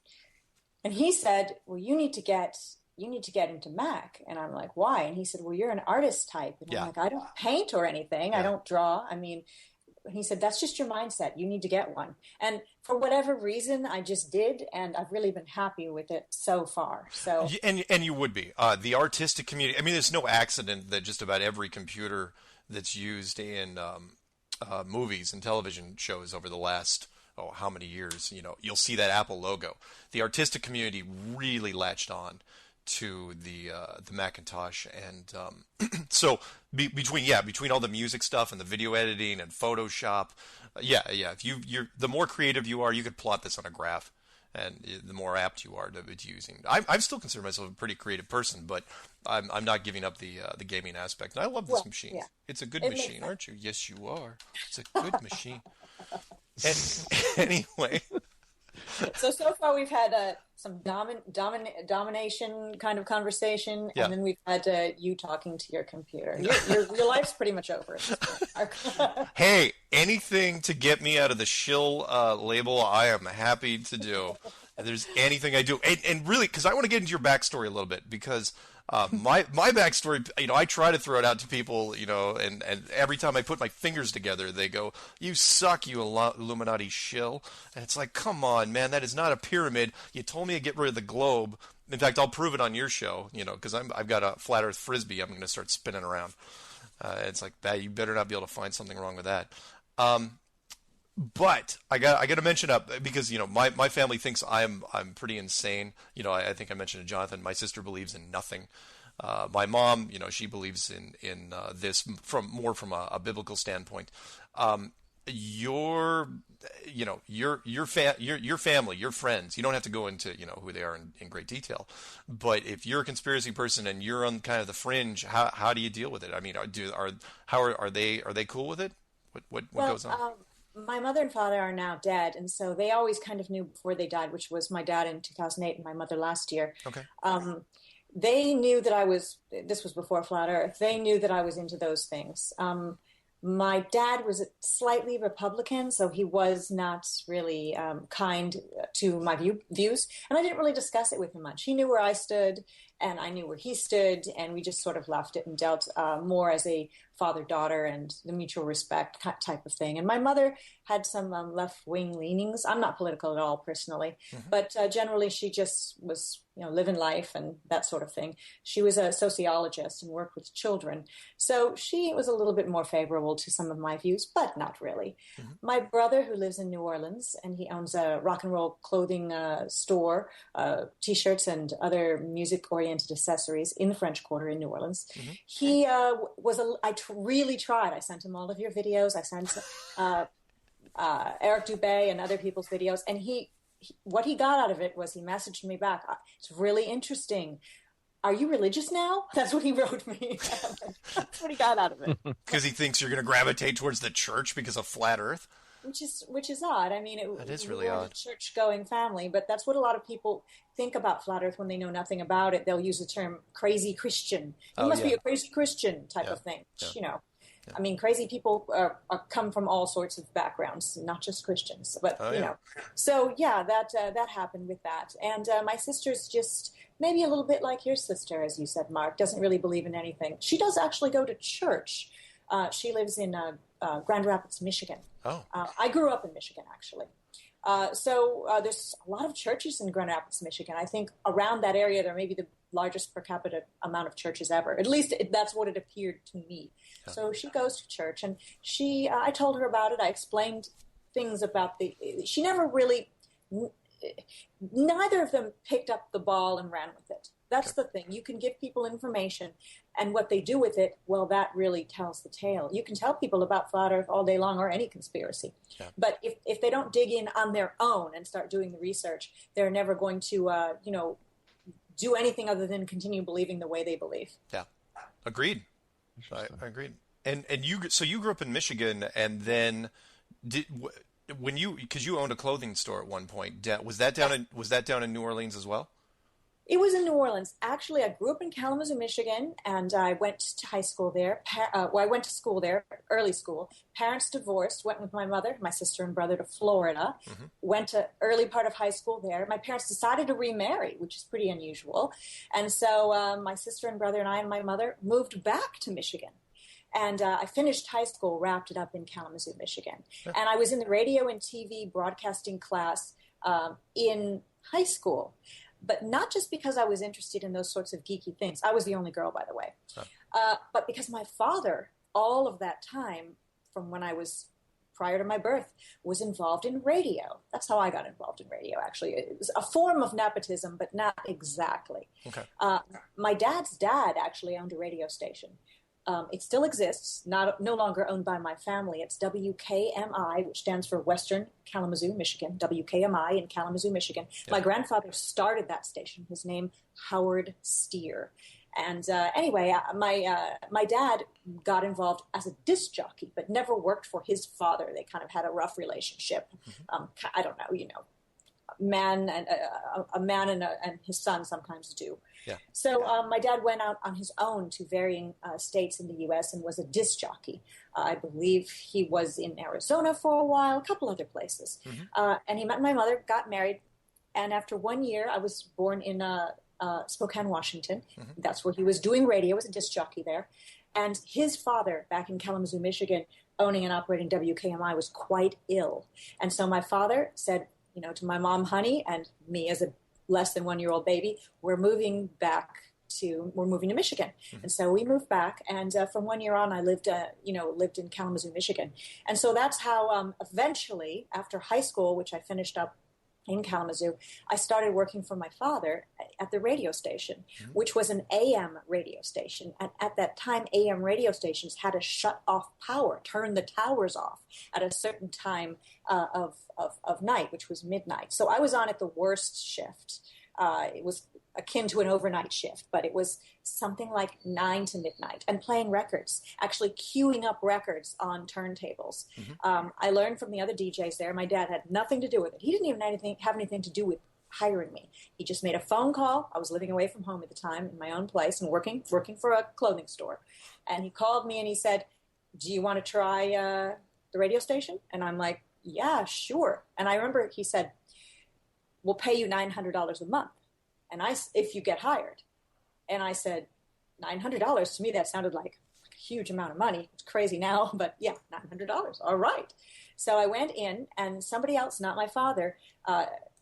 and he said, "Well, you need to get into Mac." And I'm like, "Why?" And he said, "Well, you're an artist type." And I'm like, "I don't paint or anything. I don't draw. I mean," he said, "That's just your mindset. You need to get one." And for whatever reason, I just did, and I've really been happy with it so far. So, and you would be the artistic community. I mean, there's no accident that just about every computer that's used in movies and television shows over the last how many years, you'll see that Apple logo. The artistic community really latched on to the Macintosh, and so between all the music stuff and the video editing and Photoshop, if you're the more creative you are, you could plot this on a graph, and the more apt you are to using. I still consider myself a pretty creative person, but I'm not giving up the gaming aspect. And I love this machine. Yeah. It's a good machine, aren't you? Yes, you are. It's a good machine. Anyway. So far we've had some domination kind of conversation, and then we've had you talking to your computer. Your life's pretty much over. Hey, anything to get me out of the shill label, I am happy to do. If there's anything I do, and really, because I want to get into your backstory a little bit, because my backstory, I try to throw it out to people, and every time I put my fingers together, they go, "You suck, you Illuminati shill." And it's like, come on, man, that is not a pyramid. You told me to get rid of the globe. In fact, I'll prove it on your show, because I've got a flat Earth frisbee. I'm going to start spinning around. It's like that. You better not be able to find something wrong with that. But I got to mention up, because my family thinks I'm pretty insane. I think I mentioned to Jonathan, my sister believes in nothing. My mom, she believes in this from a biblical standpoint. Your family, your friends, you don't have to go into who they are in great detail, but if you're a conspiracy person and you're on kind of the fringe, how do you deal with it? I mean, are they cool with it? What goes on? My mother and father are now dead, and so they always kind of knew before they died, which was my dad in 2008 and my mother last year. Okay. They knew that this was before Flat Earth, they knew that I was into those things. My dad was slightly Republican, so he was not really kind to my views, and I didn't really discuss it with him much. He knew where I stood, and I knew where he stood, and we just sort of left it and dealt more as a father-daughter and the mutual respect type of thing. And my mother had some left-wing leanings. I'm not political at all personally, but generally she just was, living life and that sort of thing. She was a sociologist and worked with children. So she was a little bit more favorable to some of my views, but not really. My brother, who lives in New Orleans, and he owns a rock and roll clothing store, T-shirts and other music-oriented accessories in the French Quarter in New Orleans. He I really tried. I sent him all of your videos. I sent Eric Dubé and other people's videos, and what he got out of it was he messaged me back. It's really interesting. Are you religious now? That's what he wrote me. That's what he got out of it. Because he thinks you're going to gravitate towards the church because of Flat Earth? Which is odd. I mean, that is really odd. A church-going family, but that's what a lot of people think about Flat Earth when they know nothing about it. They'll use the term "crazy Christian." You must be a crazy Christian type of thing. Yeah. I mean, crazy people come from all sorts of backgrounds, not just Christians. But so that happened with that. And my sister's just maybe a little bit like your sister, as you said, Mark. Doesn't really believe in anything. She does actually go to church. She lives in Grand Rapids, Michigan. Oh. I grew up in Michigan, actually. So there's a lot of churches in Grand Rapids, Michigan. I think around that area there may be the largest per capita amount of churches ever. At least that's what it appeared to me. Yeah. So she goes to church, and I told her about it. I explained things about she never really neither of them picked up the ball and ran with it. That's the thing. You can give people information, and what they do with it, well, that really tells the tale. You can tell people about Flat Earth all day long or any conspiracy. Yeah. But if they don't dig in on their own and start doing the research, they're never going to, do anything other than continue believing the way they believe. Yeah. Agreed. I agreed. And you grew up in Michigan, and then because you owned a clothing store at one point, was that down in New Orleans as well? It was in New Orleans. Actually, I grew up in Kalamazoo, Michigan, and I went to high school there. I went to school there, early school. Parents divorced, went with my mother, my sister and brother to Florida, went to early part of high school there. My parents decided to remarry, which is pretty unusual. And so my sister and brother and I and my mother moved back to Michigan. And I finished high school, wrapped it up in Kalamazoo, Michigan. Sure. And I was in the radio and TV broadcasting class in high school. But not just because I was interested in those sorts of geeky things. I was the only girl, by the way. But because my father, all of that time, from when I was prior to my birth, was involved in radio. That's how I got involved in radio, actually. It was a form of nepotism, but not exactly. Okay. My dad's dad actually owned a radio station. It still exists, no longer owned by my family. It's WKMI, which stands for Western Kalamazoo, Michigan. WKMI in Kalamazoo, Michigan. Yeah. My grandfather started that station. His name, Howard Steere. And anyway, my dad got involved as a disc jockey, but never worked for his father. They kind of had a rough relationship. I don't know, a man and his son sometimes do. Yeah. So my dad went out on his own to varying states in the U.S. and was a disc jockey. I believe he was in Arizona for a while, a couple other places. And he met my mother, got married, and after 1 year, I was born in Spokane, Washington. That's where he was doing radio, was a disc jockey there. And his father, back in Kalamazoo, Michigan, owning and operating WKMI, was quite ill. And so my father said, to my mom, honey, and me as a less than 1 year old baby, we're moving to Michigan. And so we moved back, and from 1 year on, I lived in Kalamazoo, Michigan. And so that's how eventually, after high school, which I finished up in Kalamazoo, I started working for my father at the radio station, which was an AM radio station. And at that time, AM radio stations had to shut off power, turn the towers off at a certain time of night, which was midnight. So I was on at the worst shift. It was akin to an overnight shift, but it was something like 9 to midnight, and playing records, actually queuing up records on turntables. I learned from the other DJs there. My dad had nothing to do with it. He didn't even have anything to do with hiring me. He just made a phone call. I was living away from home at the time in my own place and working for a clothing store. And he called me and he said, do you want to try the radio station? And I'm like, yeah, sure. And I remember he said, we'll pay you $900 a month. And if you get hired. And I said, $900? To me, that sounded like a huge amount of money. It's crazy now, but yeah, $900. All right. So I went in, and somebody else, not my father,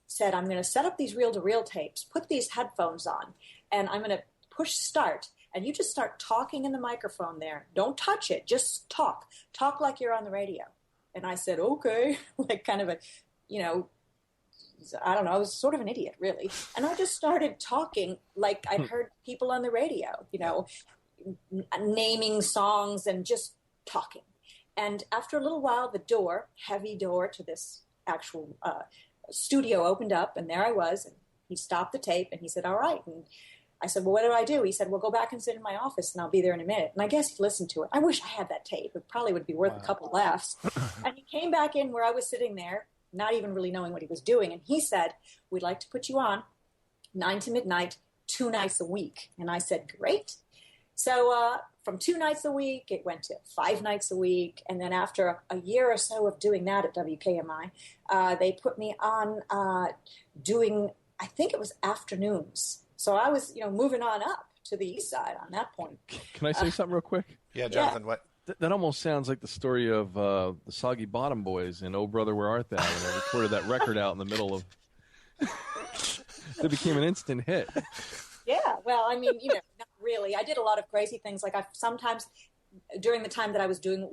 said, I'm going to set up these reel-to-reel tapes, put these headphones on, and I'm going to push start. And you just start talking in the microphone there. Don't touch it. Just talk. Talk like you're on the radio. And I said, okay, like kind of a, I don't know, I was sort of an idiot, really. And I just started talking like I'd heard people on the radio, naming songs and just talking. And after a little while, the heavy door to this actual studio opened up, and there I was. And he stopped the tape, and he said, all right. And I said, well, what do I do? He said, well, go back and sit in my office, and I'll be there in a minute. And I guess he listened to it. I wish I had that tape. It probably would be worth a couple laughs. And he came back in where I was sitting there, not even really knowing what he was doing. And he said, we'd like to put you on 9 to midnight, 2 nights a week. And I said, great. So from 2 nights a week, it went to 5 nights a week. And then after a year or so of doing that at WKMI, they put me on doing, I think it was afternoons. So I was, moving on up to the east side on that point. Can I say something real quick? Yeah, Jonathan, what? That almost sounds like the story of the Soggy Bottom Boys in Oh Brother, Where Art Thou? And they recorded that record out in the middle of... That became an instant hit. Yeah, well, I mean, not really. I did a lot of crazy things. Like I sometimes, during the time that I was doing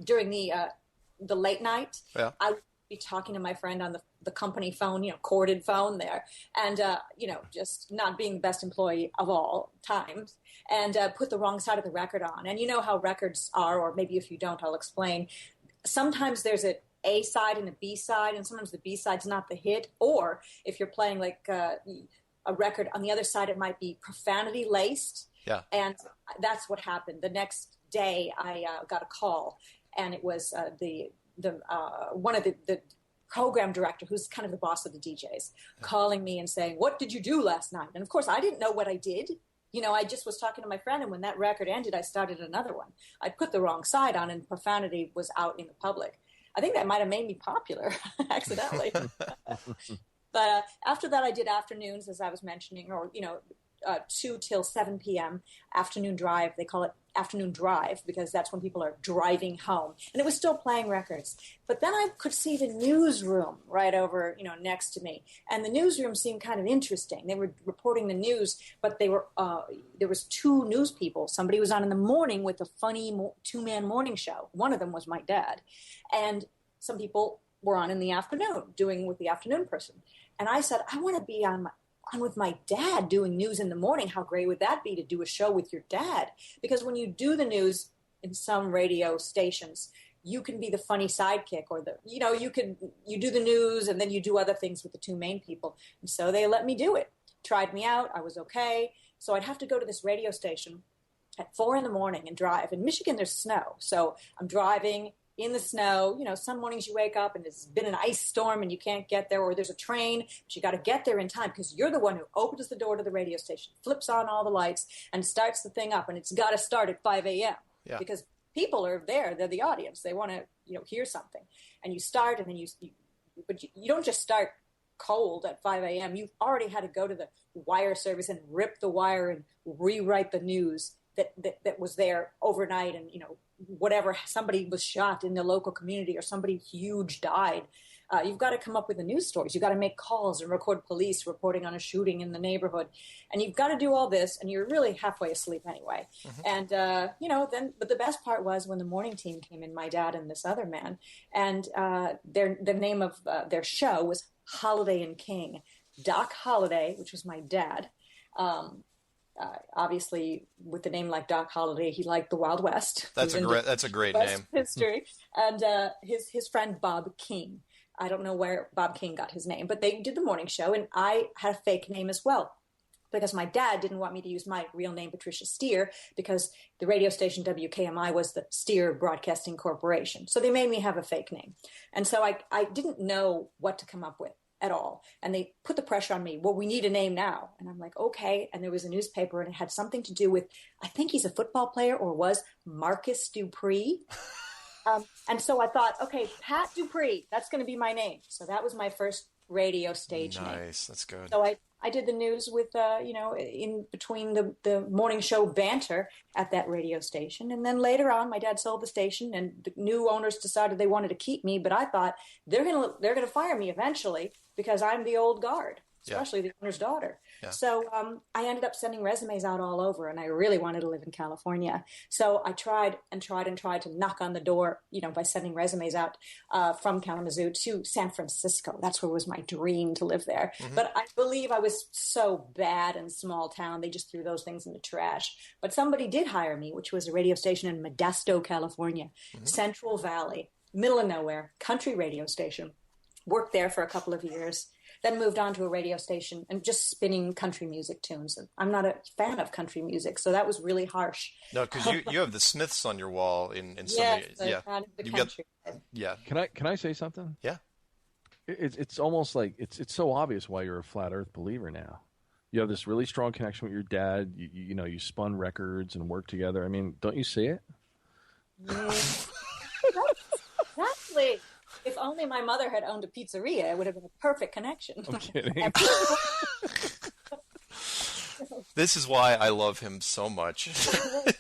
during the late night, I would be talking to my friend on the company phone, corded phone there, and, just not being the best employee of all times, and put the wrong side of the record on. And you know how records are, or maybe if you don't, I'll explain. Sometimes there's a A side and a B side, and sometimes the B side's not the hit. Or if you're playing like a record on the other side, it might be profanity laced. Yeah. And that's what happened. The next day, I got a call, and it was one of the program director, who's kind of the boss of the DJs, calling me and saying, "What did you do last night?" And of course, I didn't know what I did. I just was talking to my friend, and when that record ended, I started another one. I put the wrong side on, and profanity was out in the public. I think that might have made me popular accidentally. But after that, I did afternoons, as I was mentioning, or 2 till 7 p.m. afternoon drive. They call it afternoon drive because that's when people are driving home. And it was still playing records. But then I could see the newsroom right over, next to me. And the newsroom seemed kind of interesting. They were reporting the news, but they were there was 2 news people. Somebody was on in the morning with a funny 2-man morning show. One of them was my dad. And some people were on in the afternoon, doing with the afternoon person. And I said, I want to be on with my dad doing news in the morning. How great would that be to do a show with your dad? Because when you do the news in some radio stations, you can be the funny sidekick, or you do the news and then you do other things with the 2 main people. And so they let me do it. Tried me out. I was okay. So I'd have to go to this radio station at 4 a.m. and drive. In Michigan, there's snow. So I'm driving in the snow. Some mornings you wake up and there's been an ice storm and you can't get there, or there's a train, but you got to get there in time because you're the one who opens the door to the radio station, flips on all the lights, and starts the thing up. And it's got to start at 5 a.m. Because people are there. They're the audience. They want to, hear something. And you start, and then but you don't just start cold at 5 a.m. You've already had to go to the wire service and rip the wire and rewrite the news that was there overnight, and whatever, somebody was shot in the local community or somebody huge died. You've got to come up with the news stories. You've got to make calls and record police reporting on a shooting in the neighborhood. And you've got to do all this, and you're really halfway asleep anyway. Mm-hmm. And, but the best part was when the morning team came in, my dad and this other man, and the name of their show was Holiday and King. Doc Holliday, which was my dad, obviously, with the name like Doc Holliday, he liked the Wild West. That's a great West name. History, and his friend Bob King. I don't know where Bob King got his name, but they did the morning show, and I had a fake name as well because my dad didn't want me to use my real name, Patricia Steere, because the radio station WKMI was the Steere Broadcasting Corporation. So they made me have a fake name, and so I didn't know what to come up with at all. And they put the pressure on me. Well, we need a name now. And I'm like, okay. And there was a newspaper, and it had something to do with, I think he's a football player, or was, Marcus Dupree. And so I thought, okay, Pat Dupree, that's going to be my name. So that was my first radio stage name. Nice. That's good. So I did the news with, in between the morning show banter at that radio station. And then later on, my dad sold the station, and the new owners decided they wanted to keep me. But I thought they're going to fire me eventually because I'm the old guard, especially the owner's daughter. Yeah. So I ended up sending resumes out all over, and I really wanted to live in California. So I tried to knock on the door, by sending resumes out from Kalamazoo to San Francisco. That's where was my dream, to live there. Mm-hmm. But I believe I was so bad in small town, they just threw those things in the trash. But somebody did hire me, which was a radio station in Modesto, California, Central Valley, middle of nowhere, country radio station. Worked there for a couple of years. Then moved on to a radio station and just spinning country music tunes. And I'm not a fan of country music, so that was really harsh. No, because you have the Smiths on your wall in some. Yeah, the country. Can I say something? Yeah. It's almost like it's so obvious why you're a flat Earth believer now. You have this really strong connection with your dad. You spun records and worked together. I mean, don't you see it? Exactly. If only my mother had owned a pizzeria, it would have been a perfect connection. I'm kidding. This is why I love him so much.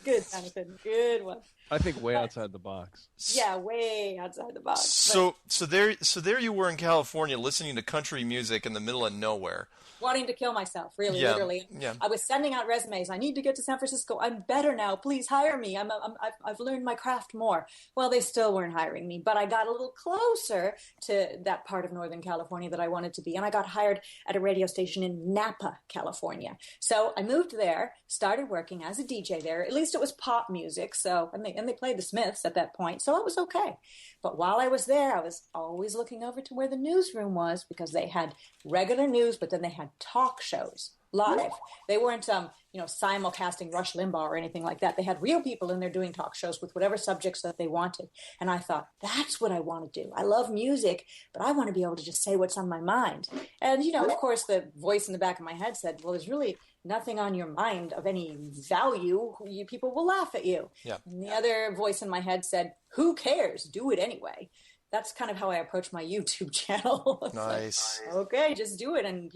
Good, Jonathan. Good one. I think way outside the box. Yeah, way outside the box. So there you were in California listening to country music in the middle of nowhere. Wanting to kill myself, really, Yeah, literally. yeah. I was sending out resumes. I need to get to San Francisco. I'm better now. Please hire me. I've learned my craft more. Well, they still weren't hiring me, but I got a little closer to that part of Northern California that I wanted to be, and I got hired at a radio station in Napa, California. So I moved there, started working as a DJ there. At least it was pop music. So and they played the Smiths at that point, so it was okay. But while I was there, I was always looking over to where the newsroom was because they had regular news, but then they had talk shows live. They weren't, simulcasting Rush Limbaugh or anything like that. They had real people in there doing talk shows with whatever subjects that they wanted. And I thought, that's what I want to do. I love music, but I want to be able to just say what's on my mind. And, of course, the voice in the back of my head said, well, there's really nothing on your mind of any value. People will laugh at you. Yeah. And the other voice in my head said, who cares? Do it anyway. That's kind of how I approach my YouTube channel. Nice. Like, okay, just do it, and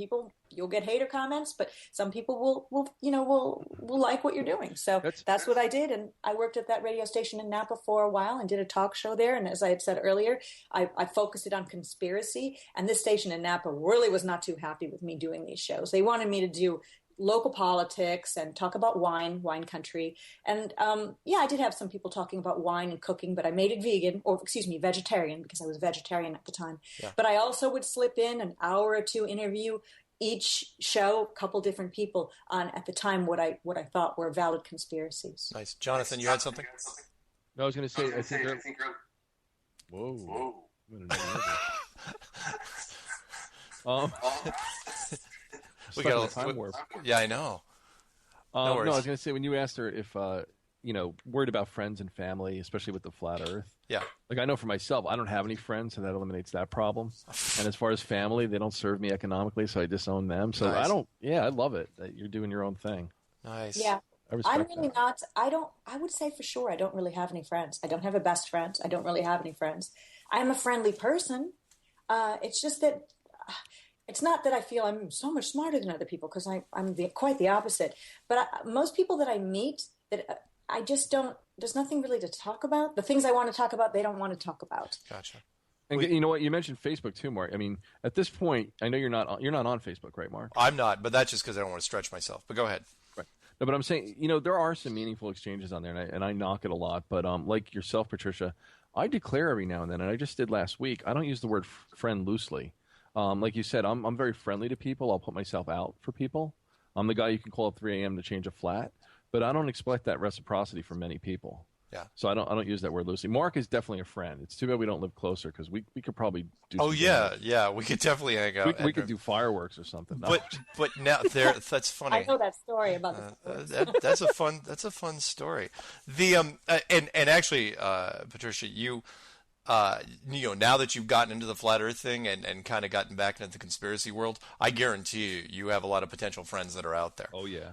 you'll get hater comments, but some people will like what you're doing. So that's what I did, and I worked at that radio station in Napa for a while and did a talk show there. And as I had said earlier, I focused it on conspiracy, and this station in Napa really was not too happy with me doing these shows. They wanted me to do local politics and talk about wine country. And I did have some people talking about wine and cooking, but I made it vegetarian because I was vegetarian at the time. Yeah. But I also would slip in an hour or two interview each show, a couple different people on, at the time, what I thought were valid conspiracies. Nice. Jonathan, you had something? No, I was going to say, I think whoa. We got a time warp. Yeah, I know. No, I was going to say, when you asked her if, worried about friends and family, especially with the flat Earth. Yeah. Like, I know for myself, I don't have any friends, so that eliminates that problem. And as far as family, they don't serve me economically, so I disown them. So nice. I love it that you're doing your own thing. Nice. Yeah. I'm really that. I would say for sure I don't really have any friends. I don't have a best friend. I don't really have any friends. I'm a friendly person. It's just that... It's not that I feel I'm so much smarter than other people, because I'm quite the opposite. But most people that I meet, that I just don't, there's nothing really to talk about. The things I want to talk about, they don't want to talk about. Gotcha. And you know what? You mentioned Facebook too, Mark. I mean, at this point, I know you're not on Facebook, right, Mark? I'm not, but that's just because I don't want to stretch myself. But go ahead. Right. No, but I'm saying, there are some meaningful exchanges on there, and I knock it a lot. But like yourself, Patricia, I declare every now and then, and I just did last week, I don't use the word friend loosely. Like you said, I'm very friendly to people. I'll put myself out for people. I'm the guy you can call at 3 a.m. to change a flat, but I don't expect that reciprocity from many people. Yeah. So I don't use that word loosely. Mark is definitely a friend. It's too bad we don't live closer, because we could probably do. Oh yeah, we could definitely hang out. We could do fireworks or something. No. But now that's funny. I know that story about the that's a fun story. The and actually, Patricia, you. Now that you've gotten into the flat Earth thing and kind of gotten back into the conspiracy world, I guarantee you have a lot of potential friends that are out there. Oh yeah.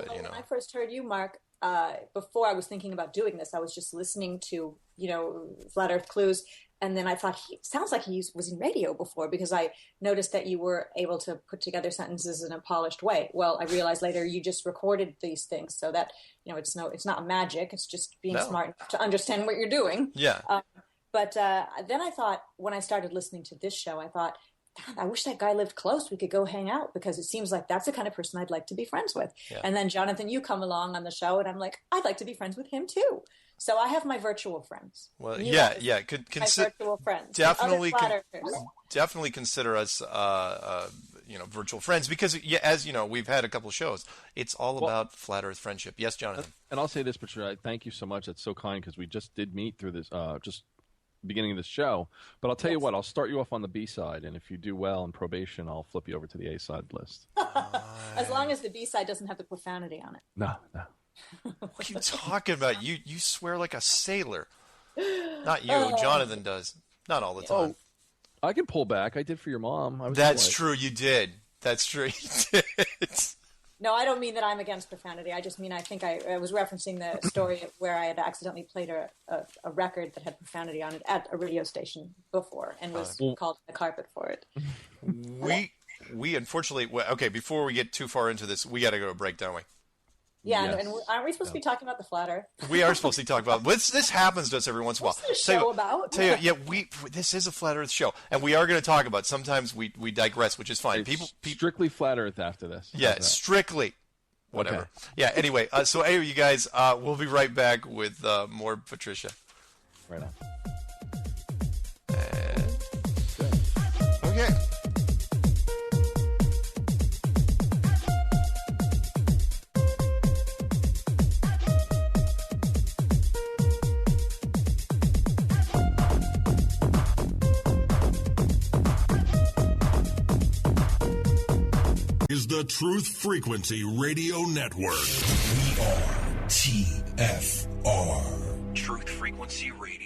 When I first heard you, Mark, before I was thinking about doing this, I was just listening to Flat Earth Clues, and then I thought sounds like he was in radio before, because I noticed that you were able to put together sentences in a polished way. Well, I realized later you just recorded these things, so that it's not magic. It's just being smart enough to understand what you're doing. Yeah. But then I thought, when I started listening to this show, I thought, I wish that guy lived close. We could go hang out, because it seems like that's the kind of person I'd like to be friends with. Yeah. And then, Jonathan, you come along on the show, and I'm like, I'd like to be friends with him too. So I have my virtual friends. Well, yeah. My virtual friends. Definitely consider us, virtual friends, because as you know, we've had a couple of shows. It's all about flat Earth friendship. Yes, Jonathan. And I'll say this, Patricia, thank you so much. That's so kind, because we just did meet through this, beginning of the show. But I'll tell you what, I'll start you off on the B side, and if you do well in probation, I'll flip you over to the A side list. As long as the B side doesn't have the profanity on it. No. What are you talking about? You swear like a sailor. Not you. Jonathan does. Not all the time. Oh, I can pull back. I did for your mom. That's true. You did. That's true. You did. No, I don't mean that I'm against profanity. I just mean I think I was referencing the story where I had accidentally played a record that had profanity on it at a radio station before, and was called on the carpet for it. We unfortunately, okay, before we get too far into this, we got to go to a break, don't we? Yeah, Yes. and aren't we supposed to be talking about the flat Earth? We are supposed to talk about this happens to us every once in a while. What's the show about? Tell you, this is a flat Earth show, and we are going to talk about. Sometimes we digress, which is fine. People strictly flat Earth after this. Yeah, strictly. Whatever. Okay. Yeah. Anyway, so anyway, you guys, we'll be right back with more Patricia. Right on. Okay. Is the Truth Frequency Radio Network. We are TFR. Truth Frequency Radio.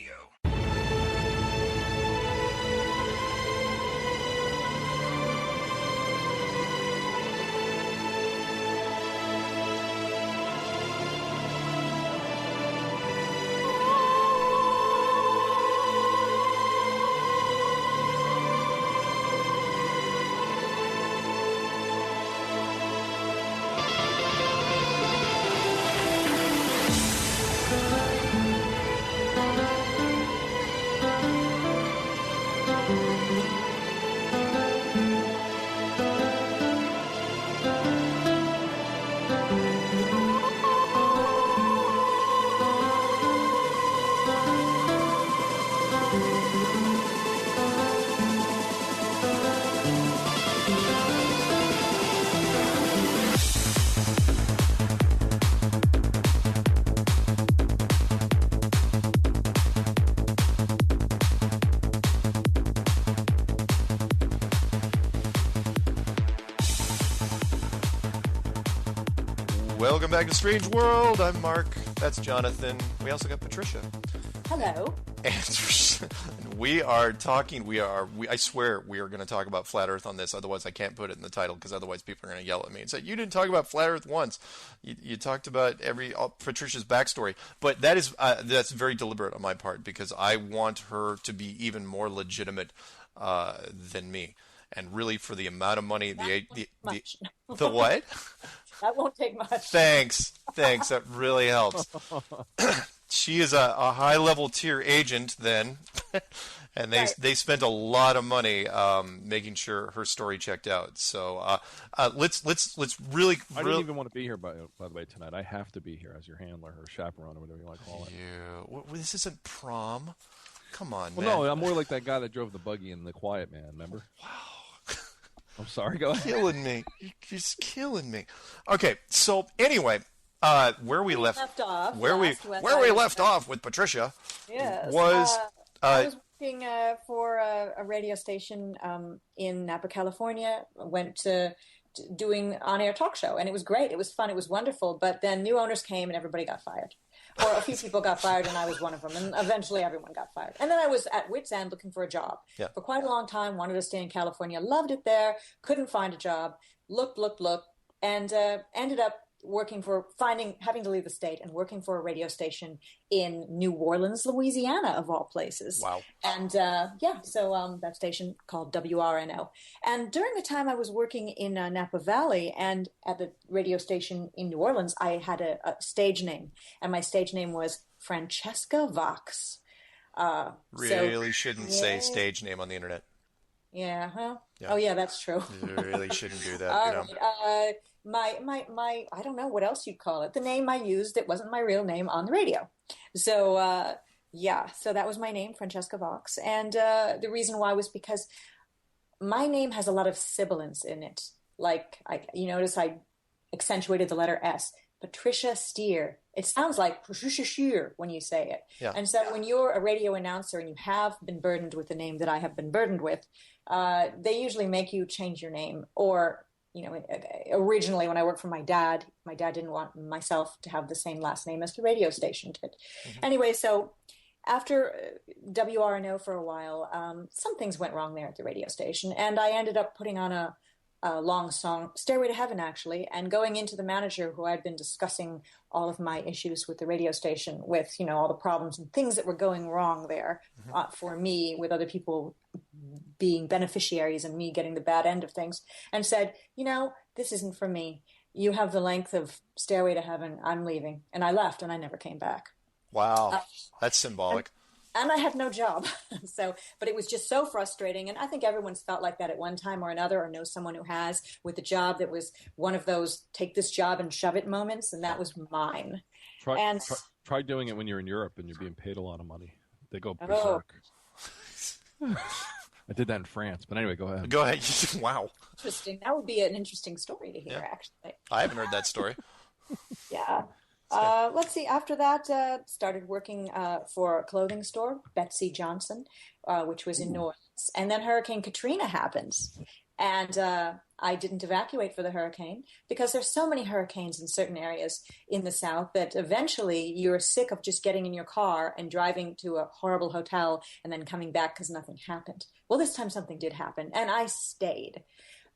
Welcome back to Strange World. I'm Mark. That's Jonathan. We also got Patricia. Hello. And we are talking. I swear we are going to talk about flat Earth on this. Otherwise, I can't put it in the title because otherwise people are going to yell at me and say, "You didn't talk about flat Earth once. You talked about Patricia's backstory." But that's very deliberate on my part because I want her to be even more legitimate than me. And really, for the amount of money, the what? That won't take much. Thanks. That really helps. She is a high-level tier agent then, and they spent a lot of money making sure her story checked out. So let's really. I didn't even want to be here by the way tonight. I have to be here as your handler or chaperone or whatever you want to call it. Yeah, this isn't prom. Come on, man. No, I'm more like that guy that drove the buggy in The Quiet Man. Remember? Wow. I'm sorry, go ahead. Killing me. You're just killing me. Okay, so anyway, where we left off with Patricia was I was working for a radio station in Napa, California. Went to doing on-air talk show, and it was great. It was fun. It was wonderful. But then new owners came, and everybody got fired. Or a few people got fired, and I was one of them. And eventually everyone got fired. And then I was at wit's end looking for a job. Yeah. For quite a long time, wanted to stay in California, loved it there, couldn't find a job, looked, and ended up having to leave the state and working for a radio station in New Orleans, Louisiana, of all places. Wow. And so that station called WRNO. And during the time I was working in Napa Valley and at the radio station in New Orleans, I had a stage name, and my stage name was Francesca Vox. Really shouldn't say stage name on the internet. Yeah, well, Yeah. Oh yeah, that's true. You really shouldn't do that. Right. My I don't know what else you'd call it. The name I used, it wasn't my real name on the radio. So so that was my name, Francesca Vox. And the reason why was because my name has a lot of sibilance in it. Like you notice I accentuated the letter S. Patricia Steere. It sounds like Patricia Steere when you say it. Yeah. And so when you're a radio announcer and you have been burdened with the name that I have been burdened with, they usually make you change your name. Or, originally when I worked for my dad didn't want myself to have the same last name as the radio station did. Mm-hmm. Anyway, so after WRNO for a while, some things went wrong there at the radio station, and I ended up putting on a long song, Stairway to Heaven, actually, and going into the manager who I'd been discussing all of my issues with the radio station with, all the problems and things that were going wrong there for me, with other people being beneficiaries and me getting the bad end of things, and said, this isn't for me. you have the length of Stairway to Heaven, I'm leaving. And I left and I never came back. Wow. That's symbolic. And I had no job. But it was just so frustrating. And I think everyone's felt like that at one time or another, or knows someone who has, with a job that was one of those take this job and shove it moments. And that was mine. Try doing it when you're in Europe and you're being paid a lot of money. They go Oh. berserk. I did that in France. But anyway, go ahead. Go ahead. Wow. Interesting. That would be an interesting story to hear, actually. I haven't heard that story. Yeah. Let's see. After that, started working for a clothing store, Betsy Johnson, which was in New Orleans. And then Hurricane Katrina happens. And I didn't evacuate for the hurricane because there's so many hurricanes in certain areas in the South that eventually you're sick of just getting in your car and driving to a horrible hotel and then coming back because nothing happened. Well, this time something did happen, and I stayed.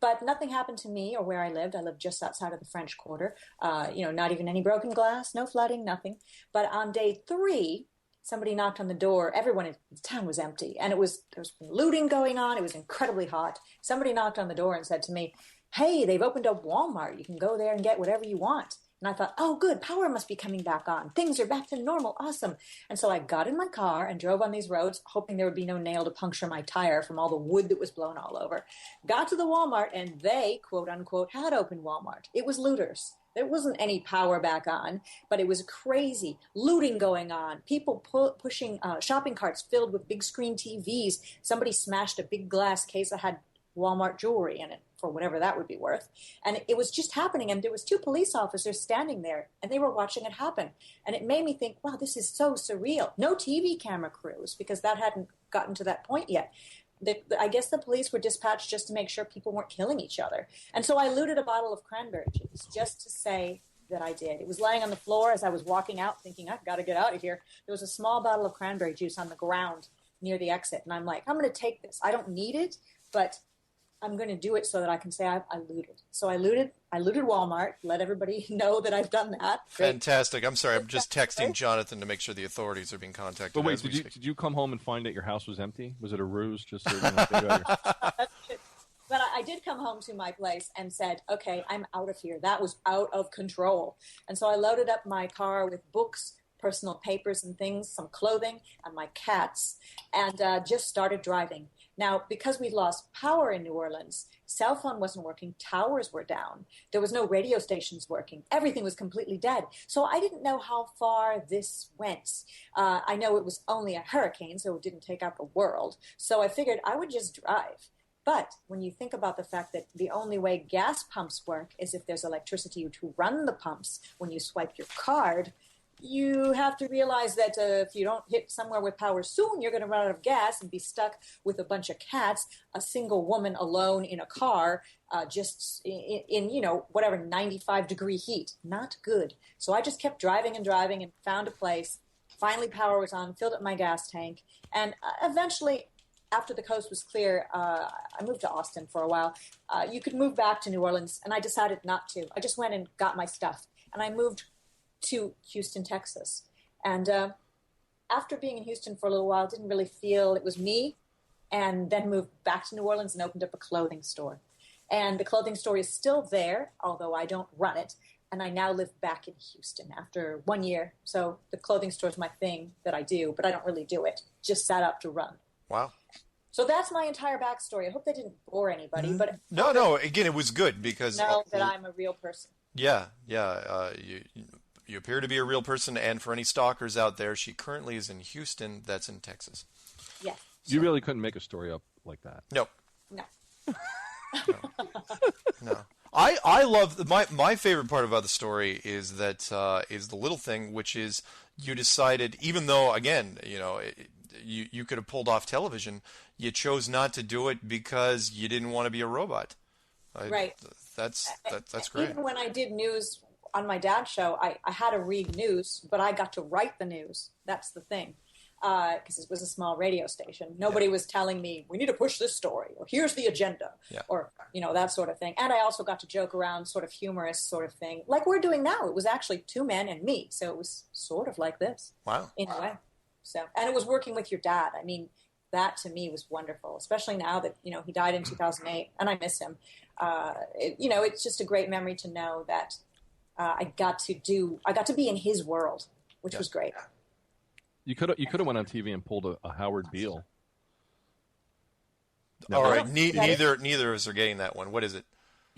But nothing happened to me or where I lived. I lived just outside of the French Quarter. Not even any broken glass, no flooding, nothing. But on day 3, somebody knocked on the door. Everyone in the town was empty, and there was looting going on. It was incredibly hot. Somebody knocked on the door and said to me, "Hey, they've opened up Walmart. You can go there and get whatever you want." And I thought, oh, good, power must be coming back on. Things are back to normal. Awesome. And so I got in my car and drove on these roads, hoping there would be no nail to puncture my tire from all the wood that was blown all over. Got to the Walmart, and they, quote unquote, had opened Walmart. It was looters. There wasn't any power back on, but it was crazy. Looting going on. People pushing shopping carts filled with big screen TVs. Somebody smashed a big glass case that had Walmart jewelry in it for whatever that would be worth. And it was just happening. And there was 2 police officers standing there, and they were watching it happen. And it made me think, wow, this is so surreal. No TV camera crews, because that hadn't gotten to that point yet. I guess the police were dispatched just to make sure people weren't killing each other. And so I looted a bottle of cranberry juice just to say that I did. It was laying on the floor as I was walking out thinking, I've got to get out of here. There was a small bottle of cranberry juice on the ground near the exit. And I'm like, I'm going to take this. I don't need it, but I'm going to do it so that I can say I looted. So I looted Walmart, let everybody know that I've done that. Fantastic. I'm sorry. I'm just texting Jonathan to make sure the authorities are being contacted. But wait, did you come home and find that your house was empty? Was it a ruse just so you didn't figure out your... But I did come home to my place and said, okay, I'm out of here. That was out of control. And so I loaded up my car with books, personal papers and things, some clothing, and my cats, and just started driving. Now, because we lost power in New Orleans, cell phone wasn't working, towers were down, there was no radio stations working, everything was completely dead. So I didn't know how far this went. I know it was only a hurricane, so it didn't take out the world. So I figured I would just drive. But when you think about the fact that the only way gas pumps work is if there's electricity to run the pumps when you swipe your card, you have to realize that if you don't hit somewhere with power soon, you're going to run out of gas and be stuck with a bunch of cats, a single woman alone in a car, just in 95-degree heat. Not good. So I just kept driving and found a place. Finally, power was on, filled up my gas tank, and eventually, after the coast was clear, I moved to Austin for a while. You could move back to New Orleans, and I decided not to. I just went and got my stuff, and I moved to Houston, Texas. And after being in Houston for a little while, didn't really feel it was me, and then moved back to New Orleans and opened up a clothing store. And the clothing store is still there, although I don't run it. And I now live back in Houston after 1 year. So the clothing store is my thing that I do, but I don't really do it. Just set up to run. Wow. So that's my entire backstory. I hope that didn't bore anybody. But No. Again, it was good because know that I'm a real person. Yeah. You appear to be a real person, and for any stalkers out there, she currently is in Houston. That's in Texas. Yes. You really couldn't make a story up like that. No. No. I love my favorite part about the story is that is the little thing, which is you decided, even though again, you could have pulled off television, you chose not to do it because you didn't want to be a robot. Right. That's great. Even when I did news on my dad's show, I had to read news, but I got to write the news. That's the thing. Because it was a small radio station. Nobody was telling me, we need to push this story, or here's the agenda, or, that sort of thing. And I also got to joke around, sort of humorous sort of thing, like we're doing now. It was actually 2 men and me, so it was sort of like this. Wow. In a way. So, and it was working with your dad. I mean, that to me was wonderful, especially now that, he died in 2008 and I miss him. It's just a great memory to know that I got to be in his world, which was great. You could have went on TV and pulled a Howard Beale. All right, neither of us are getting that one. What is it?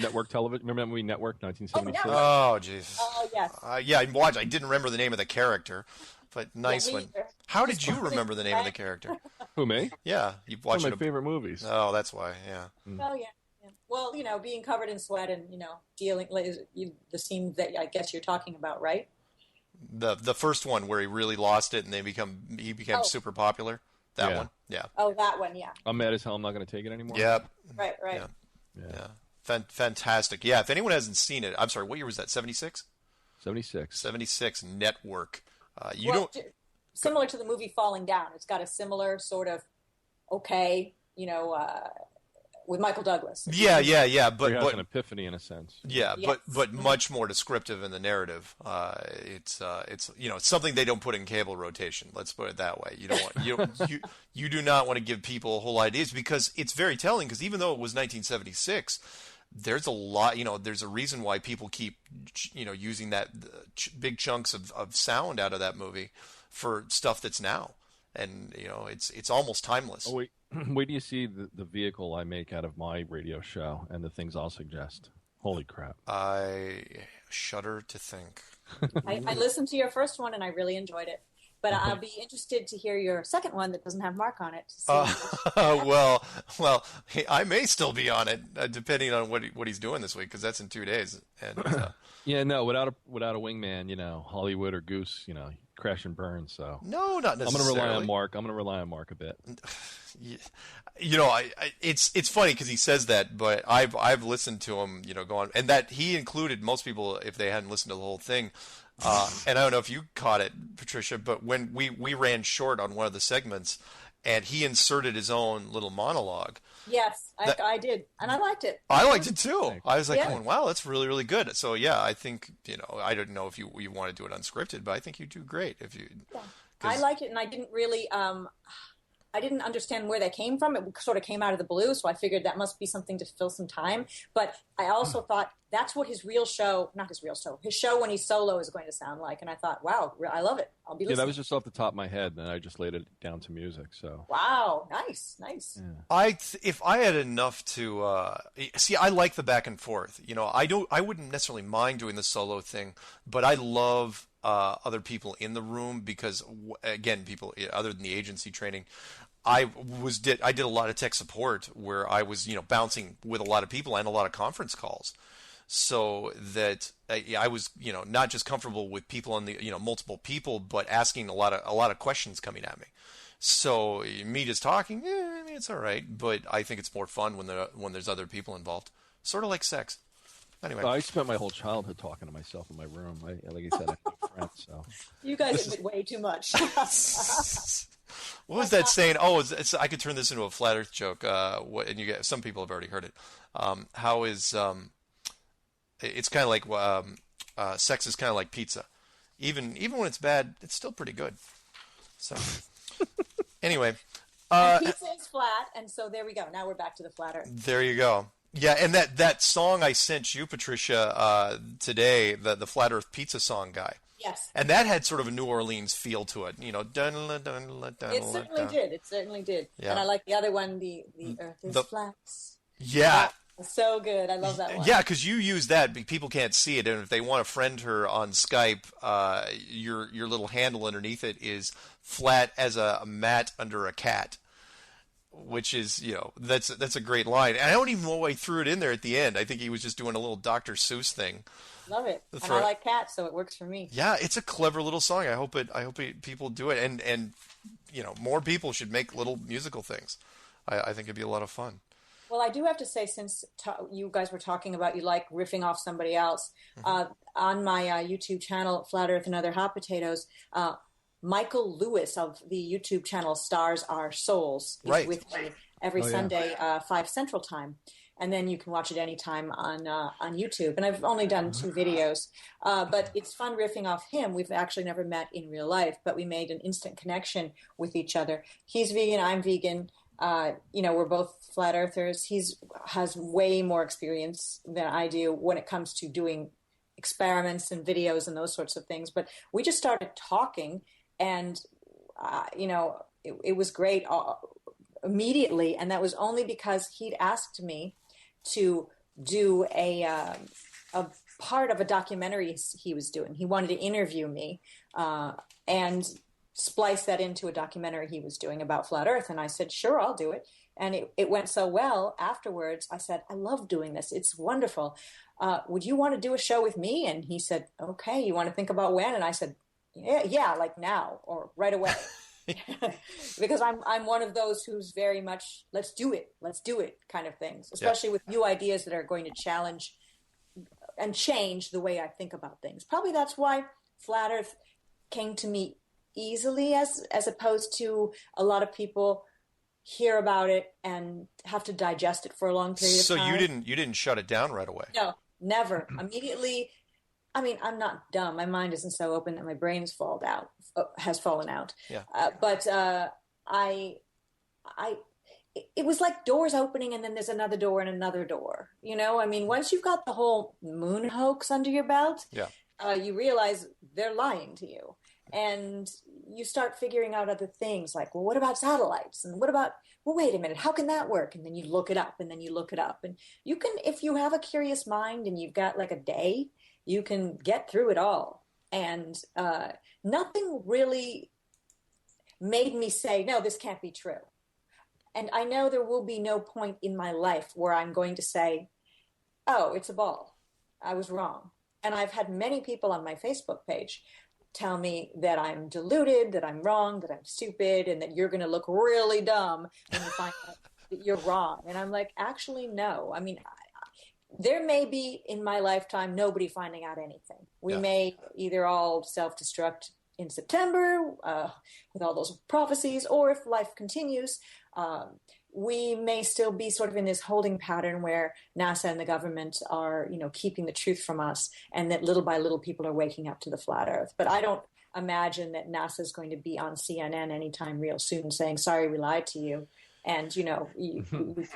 Network television. Remember that movie Network, 1976? Oh, jeez. Oh, yes. Yeah, I watched. I didn't remember the name of the character, but nice one. Either. How did you remember the name of the character? Who, me? Yeah, you've One watched of my favorite movies. Oh, that's why. Yeah. Oh, yeah. Well, being covered in sweat and, dealing the scene that I guess you're talking about, right? The first one where he really lost it and he became super popular. That one. Yeah. Oh, that one. Yeah. I'm mad as hell. I'm not going to take it anymore. Yep. Right. Yeah. Fantastic. Yeah, if anyone hasn't seen it, I'm sorry, what year was that? 76? 76. 76 Network. Similar to the movie Falling Down. It's got a similar sort of, with Michael Douglas. Yeah. But an epiphany in a sense. Yeah, yes. but much more descriptive in the narrative. It's it's something they don't put in cable rotation. Let's put it that way. You do not want to give people whole ideas because it's very telling. Because even though it was 1976, there's a lot. There's a reason why people keep using that big chunks of sound out of that movie for stuff that's now, and it's almost timeless. Oh wait do you see the vehicle I make out of my radio show and the things I'll suggest? Holy crap! I shudder to think. I listened to your first one and I really enjoyed it, but I'll be interested to hear your second one that doesn't have Mark on it. Well, I may still be on it depending on what he's doing this week because that's in 2 days. And yeah, no, without a wingman, Hollywood or Goose, crash and burn. So no, not necessarily. I'm going to rely on Mark a bit. It's funny because he says that, but I've listened to him, go on, and that he included most people if they hadn't listened to the whole thing. And I don't know if you caught it, Patricia, but when we ran short on one of the segments, and he inserted his own little monologue. Yes, I did, and I liked it. I liked it too. Thanks. I was like, wow, that's really, really good. So yeah, I think I don't know if you want to do it unscripted, but I think you do great if you. Yeah. I liked it, and I didn't really. I didn't understand where that came from. It sort of came out of the blue, so I figured that must be something to fill some time. But I also thought that's what his show when he's solo is going to sound like. And I thought, wow, I love it. I'll be listening. Yeah, that was just off the top of my head, and I just laid it down to music. So wow, nice. Yeah. If I had enough to see, I like the back and forth. I wouldn't necessarily mind doing the solo thing, but I love other people in the room because again, people other than the agency training. I did a lot of tech support where I was bouncing with a lot of people and a lot of conference calls, so that I was not just comfortable with people on the multiple people, but asking a lot of questions coming at me. So me just talking, it's all right, but I think it's more fun when there's other people involved, sort of like sex. Anyway, I spent my whole childhood talking to myself in my room. Like I said, I have no friends. So you guys admit way too much. What was that saying? Oh, I could turn this into a flat Earth joke. And some people have already heard it. How is it's kind of like sex is kind of like pizza. Even when it's bad, it's still pretty good. So anyway, pizza is flat, and so there we go. Now we're back to the flat Earth. There you go. Yeah, and that song I sent you, Patricia, today, the Flat Earth Pizza song guy. Yes. And that had sort of a New Orleans feel to it. It certainly did. Yeah. And I like the other one, the Earth is flat. Yeah. So good. I love that one. Yeah, because you use that. People can't see it. And if they want to friend her on Skype, your little handle underneath it is flat as a mat under a cat. Which is, that's a great line. And I don't even know why he threw it in there at the end. I think he was just doing a little Dr. Seuss thing. Love it. And I like cats, so it works for me. Yeah, it's a clever little song. I hope people do it. And more people should make little musical things. I think it'd be a lot of fun. Well, I do have to say, since you guys were talking about you like riffing off somebody else, on my YouTube channel, Flat Earth and Other Hot Potatoes, Michael Lewis of the YouTube channel Stars Are Souls is Right. with me every Sunday, 5 Central Time. And then you can watch it anytime on YouTube. And I've only done 2 videos, but it's fun riffing off him. We've actually never met in real life, but we made an instant connection with each other. He's vegan, I'm vegan. We're both flat earthers. Has way more experience than I do when it comes to doing experiments and videos and those sorts of things. But we just started talking, and it was great immediately. And that was only because he'd asked me to do a part of a documentary he was doing. He wanted to interview me and splice that into a documentary he was doing about flat Earth. And I said, sure, I'll do it. And it went so well afterwards. I said, I love doing this. It's wonderful. Would you want to do a show with me? And he said, okay, you want to think about when? And I said, yeah, like now or right away. Because I'm one of those who's very much let's do it kind of things, especially with new ideas that are going to challenge and change the way I think about things. Probably that's why flat Earth came to me easily, as opposed to a lot of people hear about it and have to digest it for a long period of time. So you didn't shut it down right away? No, never. Immediately. I mean, I'm not dumb. My mind isn't so open that my brain's has fallen out. Yeah. But it was like doors opening and then there's another door and another door. I mean, once you've got the whole moon hoax under your belt, you realize they're lying to you. And you start figuring out other things like, well, what about satellites? And what about, well, wait a minute, how can that work? And then you look it up and then you look it up. And you can, if you have a curious mind and you've got like a day, you can get through it all. And nothing really made me say, no, this can't be true. And I know there will be no point in my life where I'm going to say, oh, it's a ball. I was wrong. And I've had many people on my Facebook page tell me that I'm deluded, that I'm wrong, that I'm stupid, and that you're going to look really dumb when you find out that you're wrong. And I'm like, actually, no. I mean, there may be in my lifetime nobody finding out anything. We may either all self-destruct in September with all those prophecies, or if life continues, we may still be sort of in this holding pattern where NASA and the government are, keeping the truth from us, and that little by little people are waking up to the flat Earth. But I don't imagine that NASA is going to be on CNN anytime real soon saying, sorry, we lied to you. And,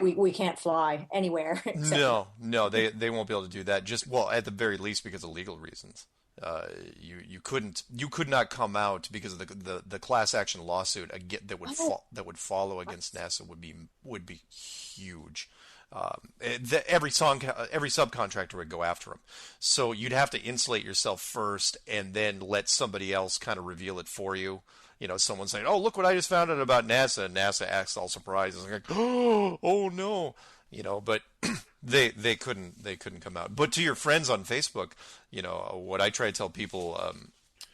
we can't fly anywhere. No, they won't be able to do that. At the very least, because of legal reasons. You could not come out because of the class action lawsuit that would follow against NASA would be huge. Every subcontractor would go after them. So you'd have to insulate yourself first, and then let somebody else kind of reveal it for you. Someone saying, "Oh, look what I just found out about NASA," and NASA acts all surprised, and like, "Oh no," But they couldn't come out. But to your friends on Facebook, what I try to tell people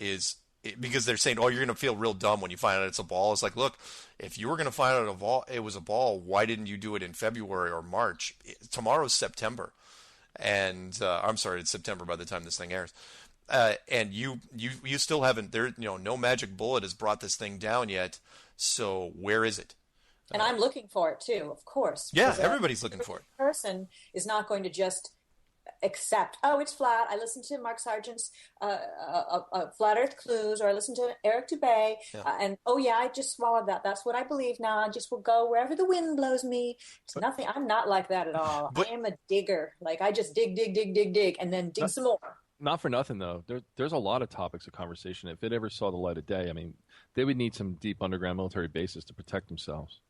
is because they're saying, "Oh, you're going to feel real dumb when you find out it's a ball." It's like, look, if you were going to find out it was a ball, why didn't you do it in February or March? Tomorrow's September, and I'm sorry, it's September by the time this thing airs. And you still haven't no magic bullet has brought this thing down yet. So where is it? And I'm looking for it too, of course. Yeah, everybody's looking for it. Person is not going to just accept, oh, it's flat. I listened to Mark Sargent's Flat Earth Clues, or I listened to Eric Dubay, and oh yeah, I just swallowed that. That's what I believe now. I just will go wherever the wind blows me. It's nothing. I'm not like that at all. I am a digger. Like I just dig, and then dig some more. Not for nothing, though. There's a lot of topics of conversation. If it ever saw the light of day, I mean, they would need some deep underground military bases to protect themselves.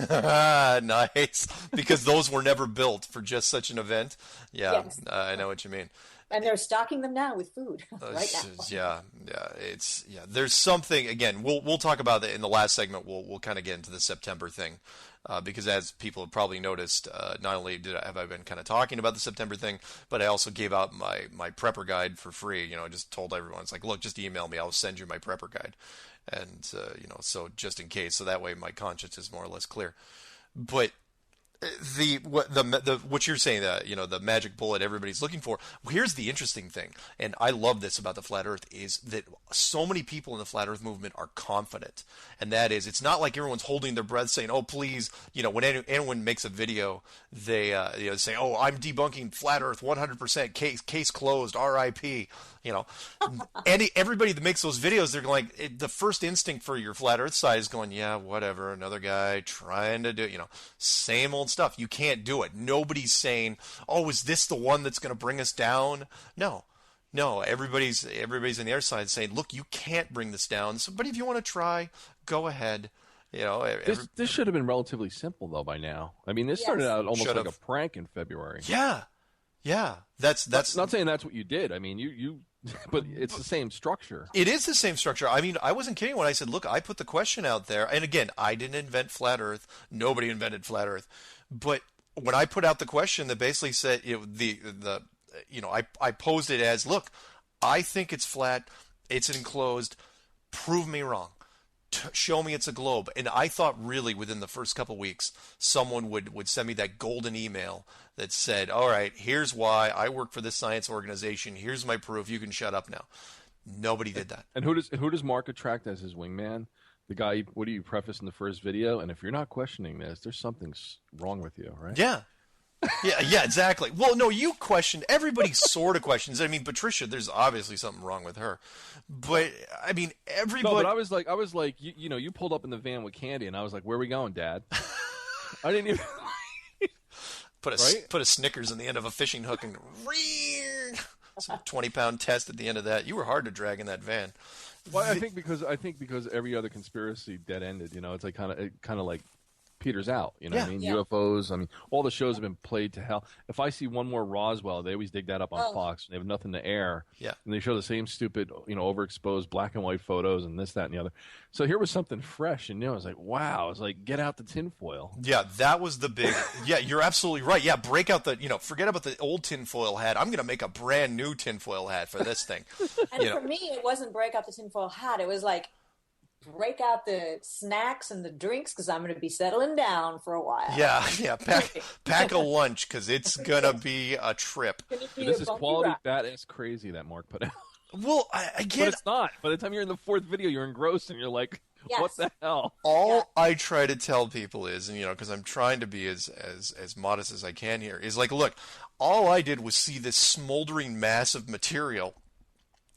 Nice. Because those were never built for just such an event. Yeah, yes. I know what you mean. And they're stocking them now with food right now. There's something, again, we'll talk about that in the last segment. We'll kind of get into the September thing. Because as people have probably noticed, not only have I been kind of talking about the September thing, but I also gave out my prepper guide for free. I just told everyone, it's like, look, just email me. I'll send you my prepper guide. And, so just in case. So that way my conscience is more or less clear. But what you're saying, that the magic bullet everybody's looking for. Here's the interesting thing, and I love this about the flat Earth, is that so many people in the flat Earth movement are confident, and that is, it's not like everyone's holding their breath saying, "Oh, please," when anyone makes a video, they say, "Oh, I'm debunking flat Earth 100%, case closed, R.I.P." Everybody that makes those videos, they're like, the first instinct for your flat Earth side is going, "Yeah, whatever, another guy trying to do same old stuff." You can't do it. Nobody's saying, "Oh, is this the one that's going to bring us down?" No, everybody's on the other side saying, "Look, you can't bring this down. But if you want to try, go ahead." This should have been relatively simple though by now. I mean, this started out almost like a prank in February. Yeah. That's not saying that's what you did. I mean, you but it's the same structure. It is the same structure. I mean, I wasn't kidding when I said, look, I put the question out there. And again, I didn't invent flat Earth. Nobody invented flat Earth. But when I put out the question that basically said, I posed it as, look, I think it's flat. It's enclosed. Prove me wrong. Show me it's a globe. And I thought really within the first couple of weeks, someone would send me that golden email that said, all right, here's why I work for this science organization. Here's my proof. You can shut up now. Nobody did that. And who does Mark attract as his wingman? The guy, what do you preface in the first video? And if you're not questioning this, there's something wrong with you, right? Yeah. Yeah, exactly. Well, no, you questioned. Everybody sort of questions. I mean, Patricia, there's obviously something wrong with her. But I mean, everybody. No, but I was like, you pulled up in the van with candy, and I was like, "Where are we going, Dad?" I didn't even put a Snickers in the end of a fishing hook and some 20-pound test at the end of that. You were hard to drag in that van. Well, I think because every other conspiracy dead ended. It's like kind of like peters out. What I mean? Yeah. UFOs. I mean, all the shows have been played to hell. If I see one more Roswell, they always dig that up on Fox. They have nothing to air. Yeah. And they show the same stupid, overexposed black and white photos and this, that, and the other. So here was something fresh, and I was like, wow. I was like, get out the tinfoil. Yeah, that was the big. Yeah, you're absolutely right. Yeah, break out the. Forget about the old tinfoil hat. I'm going to make a brand new tinfoil hat for this thing. And for me, it wasn't break out the tinfoil hat. It was like, break out the snacks and the drinks because I'm going to be settling down for a while. Yeah. Pack a lunch because it's going to be a trip. This is quality badass crazy that Mark put out. Well, I get it. But it's not. By the time you're in the fourth video, you're engrossed and you're like, what the hell? All I try to tell people is, because I'm trying to be as modest as I can here, is like, look, all I did was see this smoldering mass of material.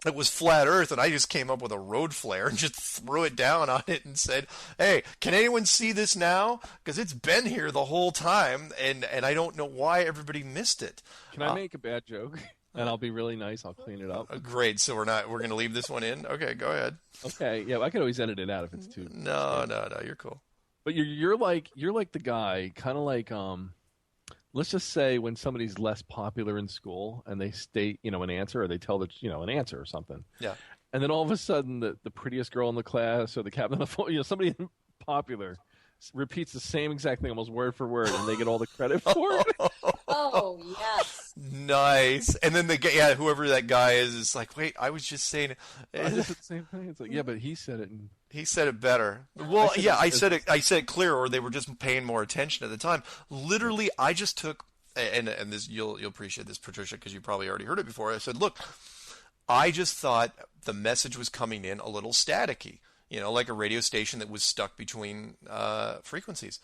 It was flat Earth, and I just came up with a road flare and just threw it down on it and said, hey, can anyone see this now? Because it's been here the whole time, and I don't know why everybody missed it. Can I make a bad joke? And I'll be really nice. I'll clean it up. Great. So we're going to leave this one in? Okay, go ahead. Okay. Yeah, I could always edit it out if it's too... No, you're cool. But you're like the guy, kind of like... Let's just say when somebody's less popular in school and they state, an answer, or they tell an answer or something. Yeah. And then all of a sudden the prettiest girl in the class or the captain of the phone, somebody popular repeats the same exact thing almost word for word, and they get all the credit for it. Oh, yes. Nice. And then whoever that guy is like, wait, I was just saying I just said the same thing. It's like, yeah, but he said it. He said it better. Well, I said it clear, or they were just paying more attention at the time. Literally, I just took, and this you'll appreciate this, Patricia, because you probably already heard it before. I said, look, I just thought the message was coming in a little staticky, like a radio station that was stuck between frequencies.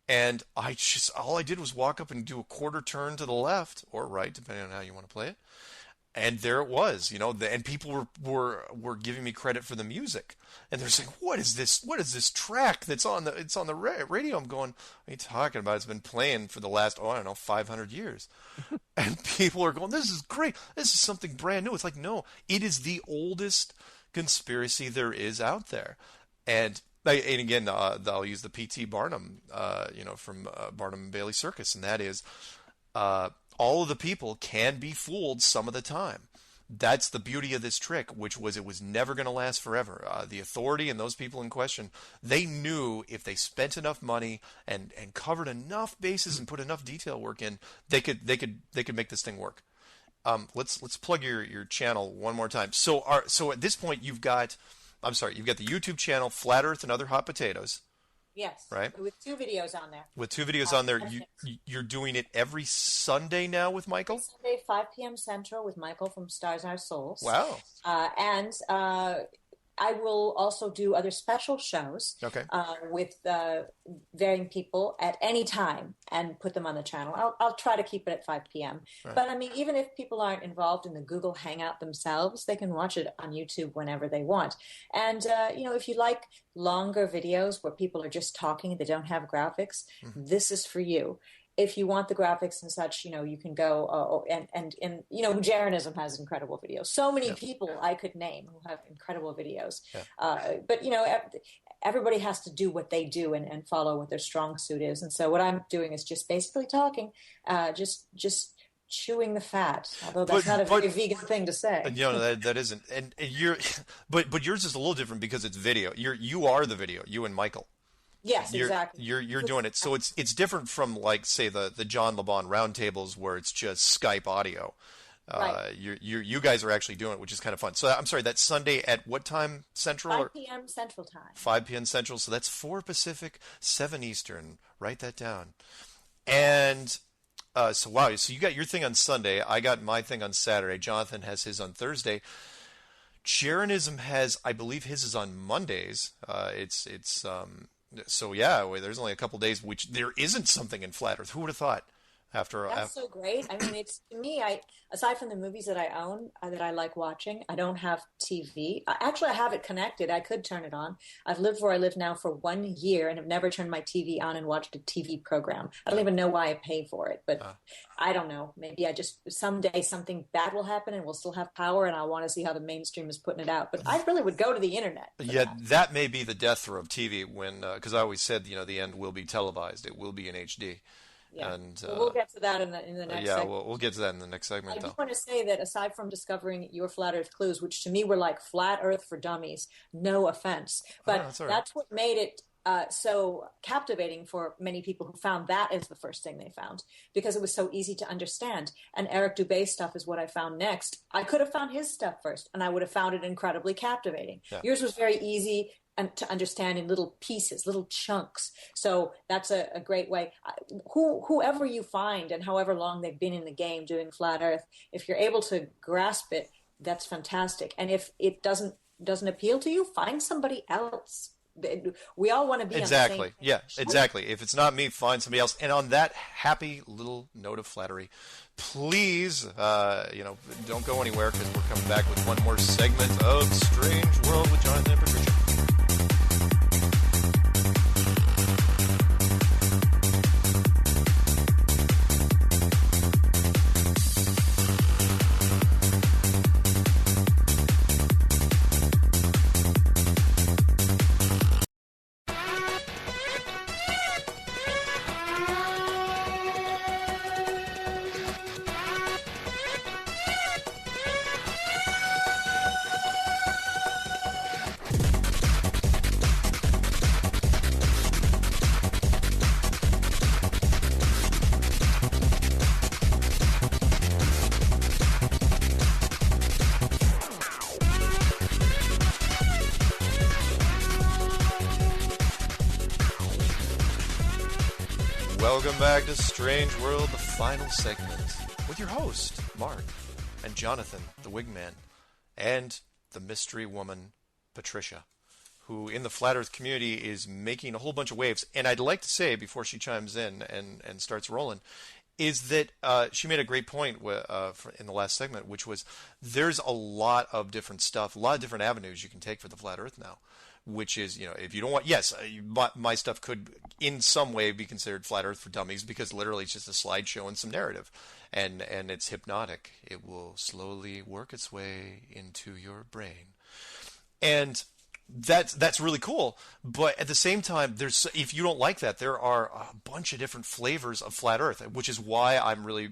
And all I did was walk up and do a quarter turn to the left or right, depending on how you want to play it. And there it was, and people were giving me credit for the music, and they're saying, "What is this? What is this track that's on the radio?" I'm going, "What are you talking about? It's been playing for the last 500 years," and people are going, "This is great. This is something brand new." It's like, no, it is the oldest conspiracy there is out there, and again, I'll use the P.T. Barnum, from Barnum and Bailey Circus, and that is. All of the people can be fooled some of the time. That's the beauty of this trick, which was it was never going to last forever. The authority and those people in question, they knew if they spent enough money and covered enough bases and put enough detail work in, they could make this thing work. Let's plug your channel one more time. So at this point you've got the YouTube channel Flat Earth and Other Hot Potatoes. Yes. right? With 2 videos on there. With 2 videos on there, you're doing it every Sunday now with Michael? Sunday, 5 p.m. Central with Michael from Stars Our Souls. Wow. And I will also do other special shows with varying people at any time and put them on the channel. I'll try to keep it at 5 p.m. Right. But I mean, even if people aren't involved in the Google Hangout themselves, they can watch it on YouTube whenever they want. And, if you like longer videos where people are just talking, they don't have graphics, this is for you. If you want the graphics and such, you can go and Jaronism has incredible videos. So many people I could name who have incredible videos. Yeah. But everybody has to do what they do and follow what their strong suit is. And so what I'm doing is just basically talking, just chewing the fat. Although that's not a very vegan thing to say. That isn't. And you're, but yours is a little different because it's video. You are the video. You and Michael. Yes, exactly. You're doing it. So it's different from, like, say, the John LeBon roundtables where it's just Skype audio. Right. You guys are actually doing it, which is kind of fun. So I'm sorry, that's Sunday at what time Central? 5 p.m. Central time. 5 p.m. Central. So that's 4 Pacific, 7 Eastern. Write that down. And so you got your thing on Sunday. I got my thing on Saturday. Jonathan has his on Thursday. Jaronism has, I believe, his is on Mondays. So there's only a couple days which there isn't something in Flat Earth. Who would have thought? That's so great. I mean, it's, to me, aside from the movies that I own that I like watching, I don't have TV. Actually, I have it connected. I could turn it on. I've lived where I live now for 1 year and have never turned my TV on and watched a TV program. I don't even know why I pay for it, but I don't know. Maybe someday something bad will happen and we'll still have power and I'll want to see how the mainstream is putting it out. But I really would go to the internet. Yeah, that may be the death throw of TV because I always said, the end will be televised. It will be in HD. Yeah. And we'll get to that in the next segment. We'll get to that in the next segment. I just want to say that aside from discovering your Flat Earth clues, which to me were like Flat Earth for dummies, no offense, but that's what made it so captivating for many people who found that as the first thing they found, because it was so easy to understand. And Eric Dubé stuff is what I found next. I could have found his stuff first, and I would have found it incredibly captivating. Yeah. Yours was very easy and to understand in little pieces, little chunks. So that's a great way. Whoever you find and however long they've been in the game doing Flat Earth, if you're able to grasp it, that's fantastic. And if it doesn't appeal to you, find somebody else. We all want to be exactly. On the same page. Yeah, exactly. If it's not me, find somebody else. And on that happy little note of flattery, please, don't go anywhere because we're coming back with one more segment of Strange World with Jonathan and Patricia. Welcome back to Strange World, the final segment, with your host, Mark, and Jonathan, the Wigman, and the mystery woman, Patricia, who in the Flat Earth community is making a whole bunch of waves. And I'd like to say, before she chimes in and starts rolling, is that she made a great point in the last segment, which was there's a lot of different stuff, a lot of different avenues you can take for the Flat Earth now. Which is, if you don't want, yes, my stuff could in some way be considered Flat Earth for dummies because literally it's just a slideshow and some narrative, and it's hypnotic. It will slowly work its way into your brain, and that's really cool. But at the same time, if you don't like that, there are a bunch of different flavors of Flat Earth, which is why I'm really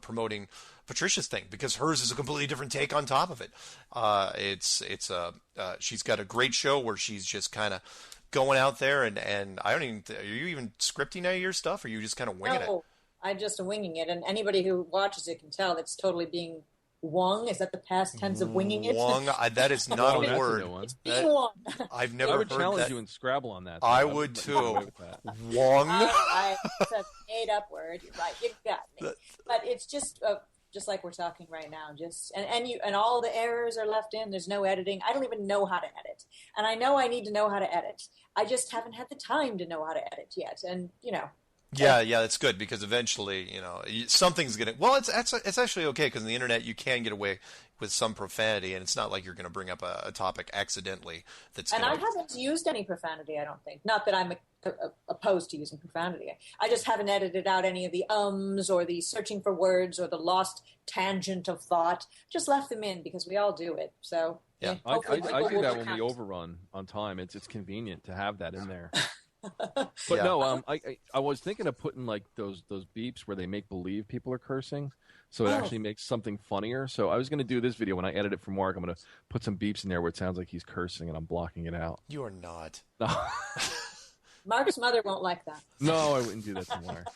promoting Patricia's thing, because hers is a completely different take on top of it. She's got a great show where she's just kind of going out there and I don't even, are you even scripting any of your stuff, or are you just kind of winging it? I'm just winging it, and anybody who watches it can tell that's totally being Wung, is that the past tense of winging it? Wong, that is not Well, a that's word. new one. It's being Wung. I've I never would heard challenge that. you in Scrabble on that. I though. would let you too. get away with that. Wong. It's a made-up word. You're right. You got me. But it's just like we're talking right now. And all the errors are left in. There's no editing. I don't even know how to edit, and I know I need to know how to edit. I just haven't had the time to know how to edit yet. And Yeah, that's good because eventually, something's gonna. Well, it's actually okay because on the internet you can get away with some profanity, and it's not like you're going to bring up a topic accidentally. And I haven't used any profanity. I don't think. Not that I'm opposed to using profanity. I just haven't edited out any of the ums or the searching for words or the lost tangent of thought. Just left them in because we all do it. So yeah, I do that when count. we overrun on time. It's convenient to have that in there. But Yeah. no, I was thinking of putting like those beeps where they make believe people are cursing, so it actually makes something funnier. So I was going to do this video when I edit it for Mark. I'm going to put some beeps in there where it sounds like he's cursing, and I'm blocking it out. You are not. No, Mark's mother won't like that. no, I wouldn't do that to Mark.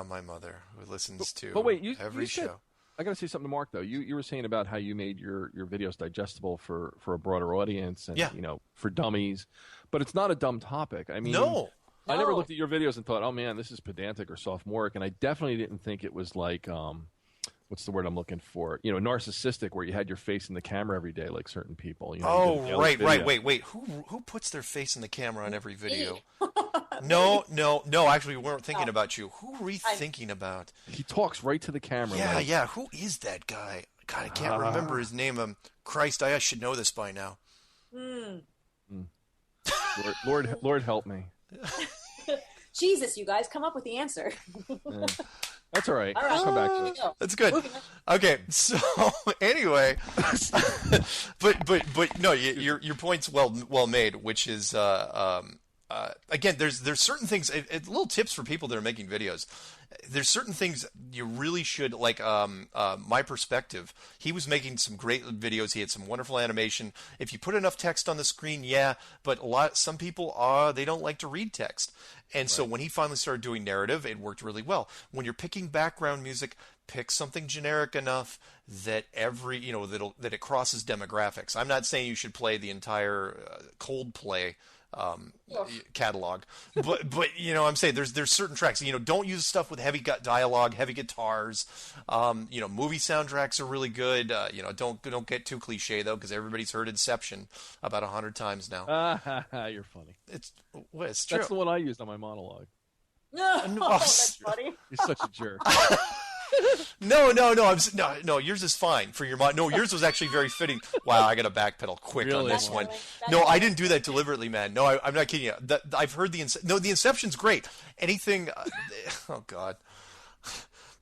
My mother who listens to But wait, every you said, show. I got to say something to Mark though. You were saying about how you made your videos digestible for a broader audience and for dummies, but it's not a dumb topic. I mean, No. I never looked at your videos and thought, oh man, this is pedantic or sophomoric, and I definitely didn't think it was like what's the word I'm looking for? Narcissistic, where you had your face in the camera every day, like certain people. Oh, right. Wait. Who puts their face in the camera on every video? No. Actually, we weren't thinking about you. Who were we thinking about? He talks right to the camera. Yeah, like, yeah. Who is that guy? God, I can't remember his name. Christ, I should know this by now. Lord help me. Jesus, you guys, come up with the answer. Yeah. That's all right. All right. I'll come back to it. That's good. Okay, so anyway, but no, your point's well made, which is again, there's certain things. Little tips for people that are making videos. There's certain things you really should like. My perspective. He was making some great videos. He had some wonderful animation. If you put enough text on the screen, yeah, but some people they don't like to read text. And so when he finally started doing narrative, it worked really well. When you're picking background music, pick something generic enough that that it crosses demographics. I'm not saying you should play the entire Coldplay catalog, but I'm saying there's certain tracks. Don't use stuff with heavy dialogue, heavy guitars. Movie soundtracks are really good. Don't get too cliche though, because everybody's heard Inception about 100 times now. You're funny. It's true. That's the one I used on my monologue. No, that's funny. You're such a jerk. No. No. Yours is fine for your mind. No, yours was actually very fitting. Wow, I got to backpedal quick on Really? this one. No, I didn't do that deliberately, man. No, I'm not kidding you. I've heard the Inception's great. Anything? Oh God.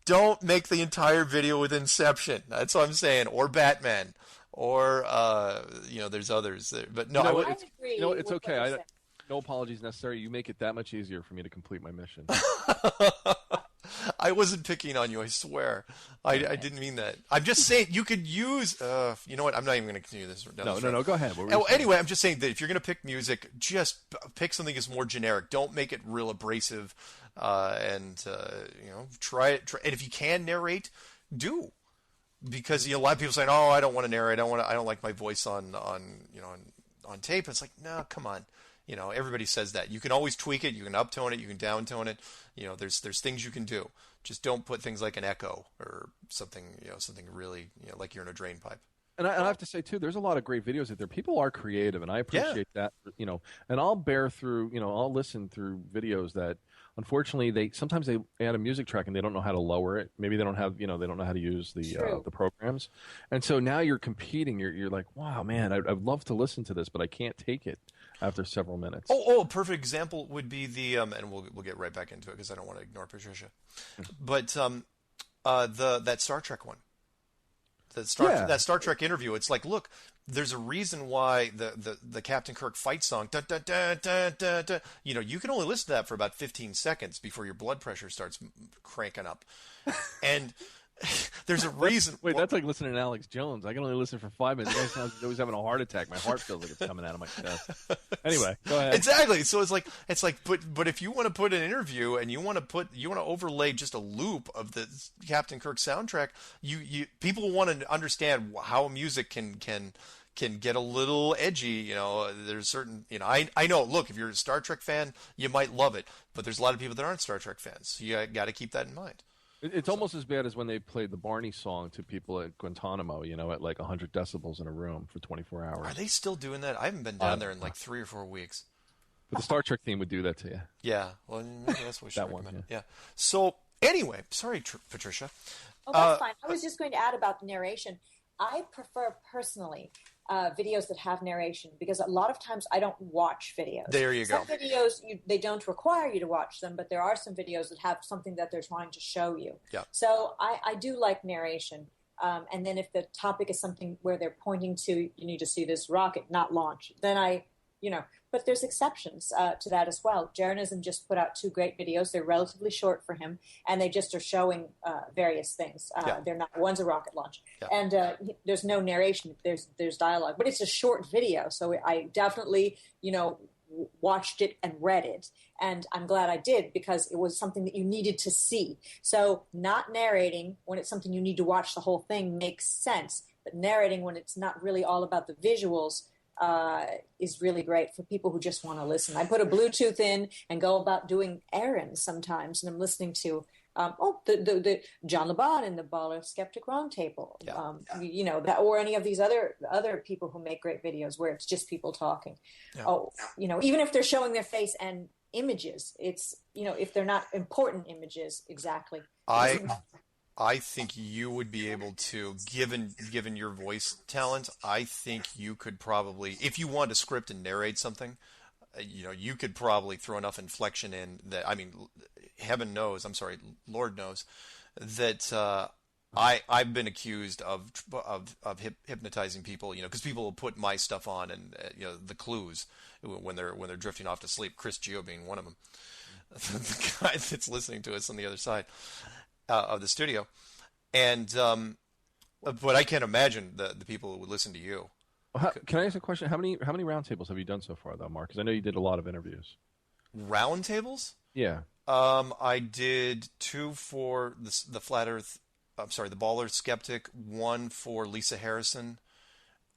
Don't make the entire video with Inception. That's what I'm saying. Or Batman. Or there's others. But no, I I would. agree. It's okay. No apologies necessary. You make it that much easier for me to complete my mission. I wasn't picking on you, I swear. I didn't mean that. I'm just saying you could use. You know what? I'm not even going to continue this. No. Go ahead. Anyway, I'm just saying that if you're going to pick music, just pick something that's more generic. Don't make it real abrasive, and try it. And if you can narrate, do. Because a lot of people saying, "Oh, I don't want to narrate. I don't like my voice on tape." It's like, no, come on. Everybody says that. You can always tweak it. You can uptone it. You can downtone it. There's things you can do. Just don't put things like an echo or something, something really, like you're in a drain pipe. And I have to say too, there's a lot of great videos out there. People are creative, and I appreciate that. And I'll bear through. I'll listen through videos that, unfortunately, sometimes they add a music track and they don't know how to lower it. Maybe they don't have, they don't know how to use the programs. And so now you're competing. You're like, wow, man, I'd love to listen to this, but I can't take it after several minutes. A perfect example would be the and we'll get right back into it because I don't want to ignore Patricia, but that Star Trek one. That Star Trek interview, it's like, look, there's a reason why the Captain Kirk fight song, dun, dun, dun, dun, dun, dun, you can only listen to that for about 15 seconds before your blood pressure starts cranking up. And There's a reason. Wait, that's like listening to Alex Jones. I can only listen for 5 minutes. I sound always having a heart attack. My heart feels like it's coming out of my chest. Anyway, go ahead. Exactly. So it's like, but if you want to put an interview and you want to overlay just a loop of the Captain Kirk soundtrack, people want to understand how music can get a little edgy. There's certain, I know, look, if you're a Star Trek fan, you might love it, but there's a lot of people that aren't Star Trek fans. So you got to keep that in mind. It's almost as bad as when they played the Barney song to people at Guantanamo, at like 100 decibels in a room for 24 hours. Are they still doing that? I haven't been down there in like 3 or 4 weeks. But the Star Trek theme would do that to you. Yeah. Well, maybe that's what we should that recommend. one, Yeah. So anyway, sorry, Patricia. Oh, that's fine. I was just going to add about the narration. I prefer personally videos that have narration because a lot of times I don't watch videos. There you go. Some videos, they don't require you to watch them, but there are some videos that have something that they're trying to show you. Yeah. So I do like narration. And then if the topic is something where they're pointing to, you need to see this rocket not launch, then but there's exceptions to that as well. Jeranism just put out 2 great videos. They're relatively short for him, and they just are showing various things. They're not, one's a rocket launch. Yeah. And there's no narration. There's dialogue, but it's a short video. So I definitely, watched it and read it. And I'm glad I did because it was something that you needed to see. So not narrating when it's something you need to watch the whole thing makes sense. But narrating when it's not really all about the visuals is really great for people who just want to listen. I put a Bluetooth in and go about doing errands sometimes, and I'm listening to the John Laban and the Baller Skeptic Roundtable, that, or any of these other people who make great videos where it's just people talking. Yeah. Even if they're showing their face and images, it's if they're not important images exactly. I think you would be able to, given your voice talent, I think you could probably, if you want to script and narrate something, you could probably throw enough inflection in that, Lord knows, that I've been accused of hypnotizing people, because people will put my stuff on and, the clues when they're drifting off to sleep, Chris Geo being one of them, the guy that's listening to us on the other side of the studio, and but I can't imagine the people who would listen to you. Can I ask a question? How many roundtables have you done so far, though, Mark? Because I know you did a lot of interviews. Roundtables? Yeah. I did 2 for the Flat Earth. I'm sorry, the Baller Skeptic. 1 for Lisa Harrison,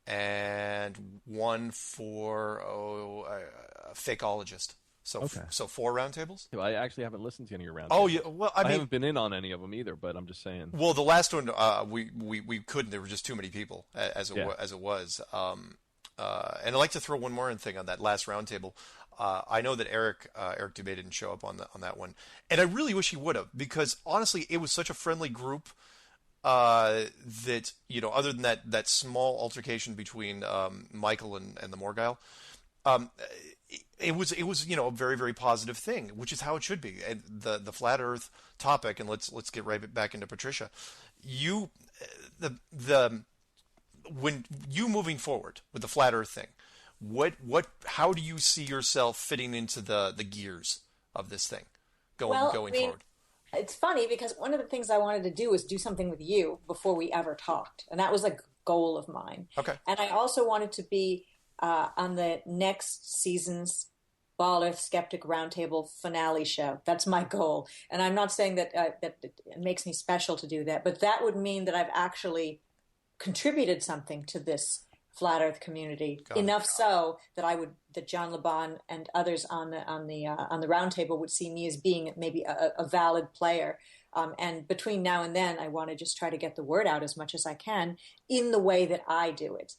and 1 for a fakeologist. So, okay. So 4 roundtables? I actually haven't listened to any of your roundtables. Oh, yeah. Well, I haven't been in on any of them either, but I'm just saying. Well, the last one, we couldn't. There were just too many people as it was. And I'd like to throw one more thing on that last roundtable. I know that Eric Dubé didn't show up on that one, and I really wish he would have, because honestly, it was such a friendly group that other than that small altercation between Michael and the Morgile. It was a very, very positive thing, which is how it should be. And the flat Earth topic, and let's get right back into Patricia. When you moving forward with the flat Earth thing, how do you see yourself fitting into the gears of this thing going forward? It's funny because one of the things I wanted to do was do something with you before we ever talked, and that was a goal of mine. Okay. And I also wanted to be on the next season's Baller Skeptic Roundtable finale show. That's my goal. And I'm not saying that it makes me special to do that, but that would mean that I've actually contributed something to this flat Earth community enough so that John Laban and others on the roundtable would see me as being maybe a valid player. And between now and then, I want to just try to get the word out as much as I can in the way that I do it,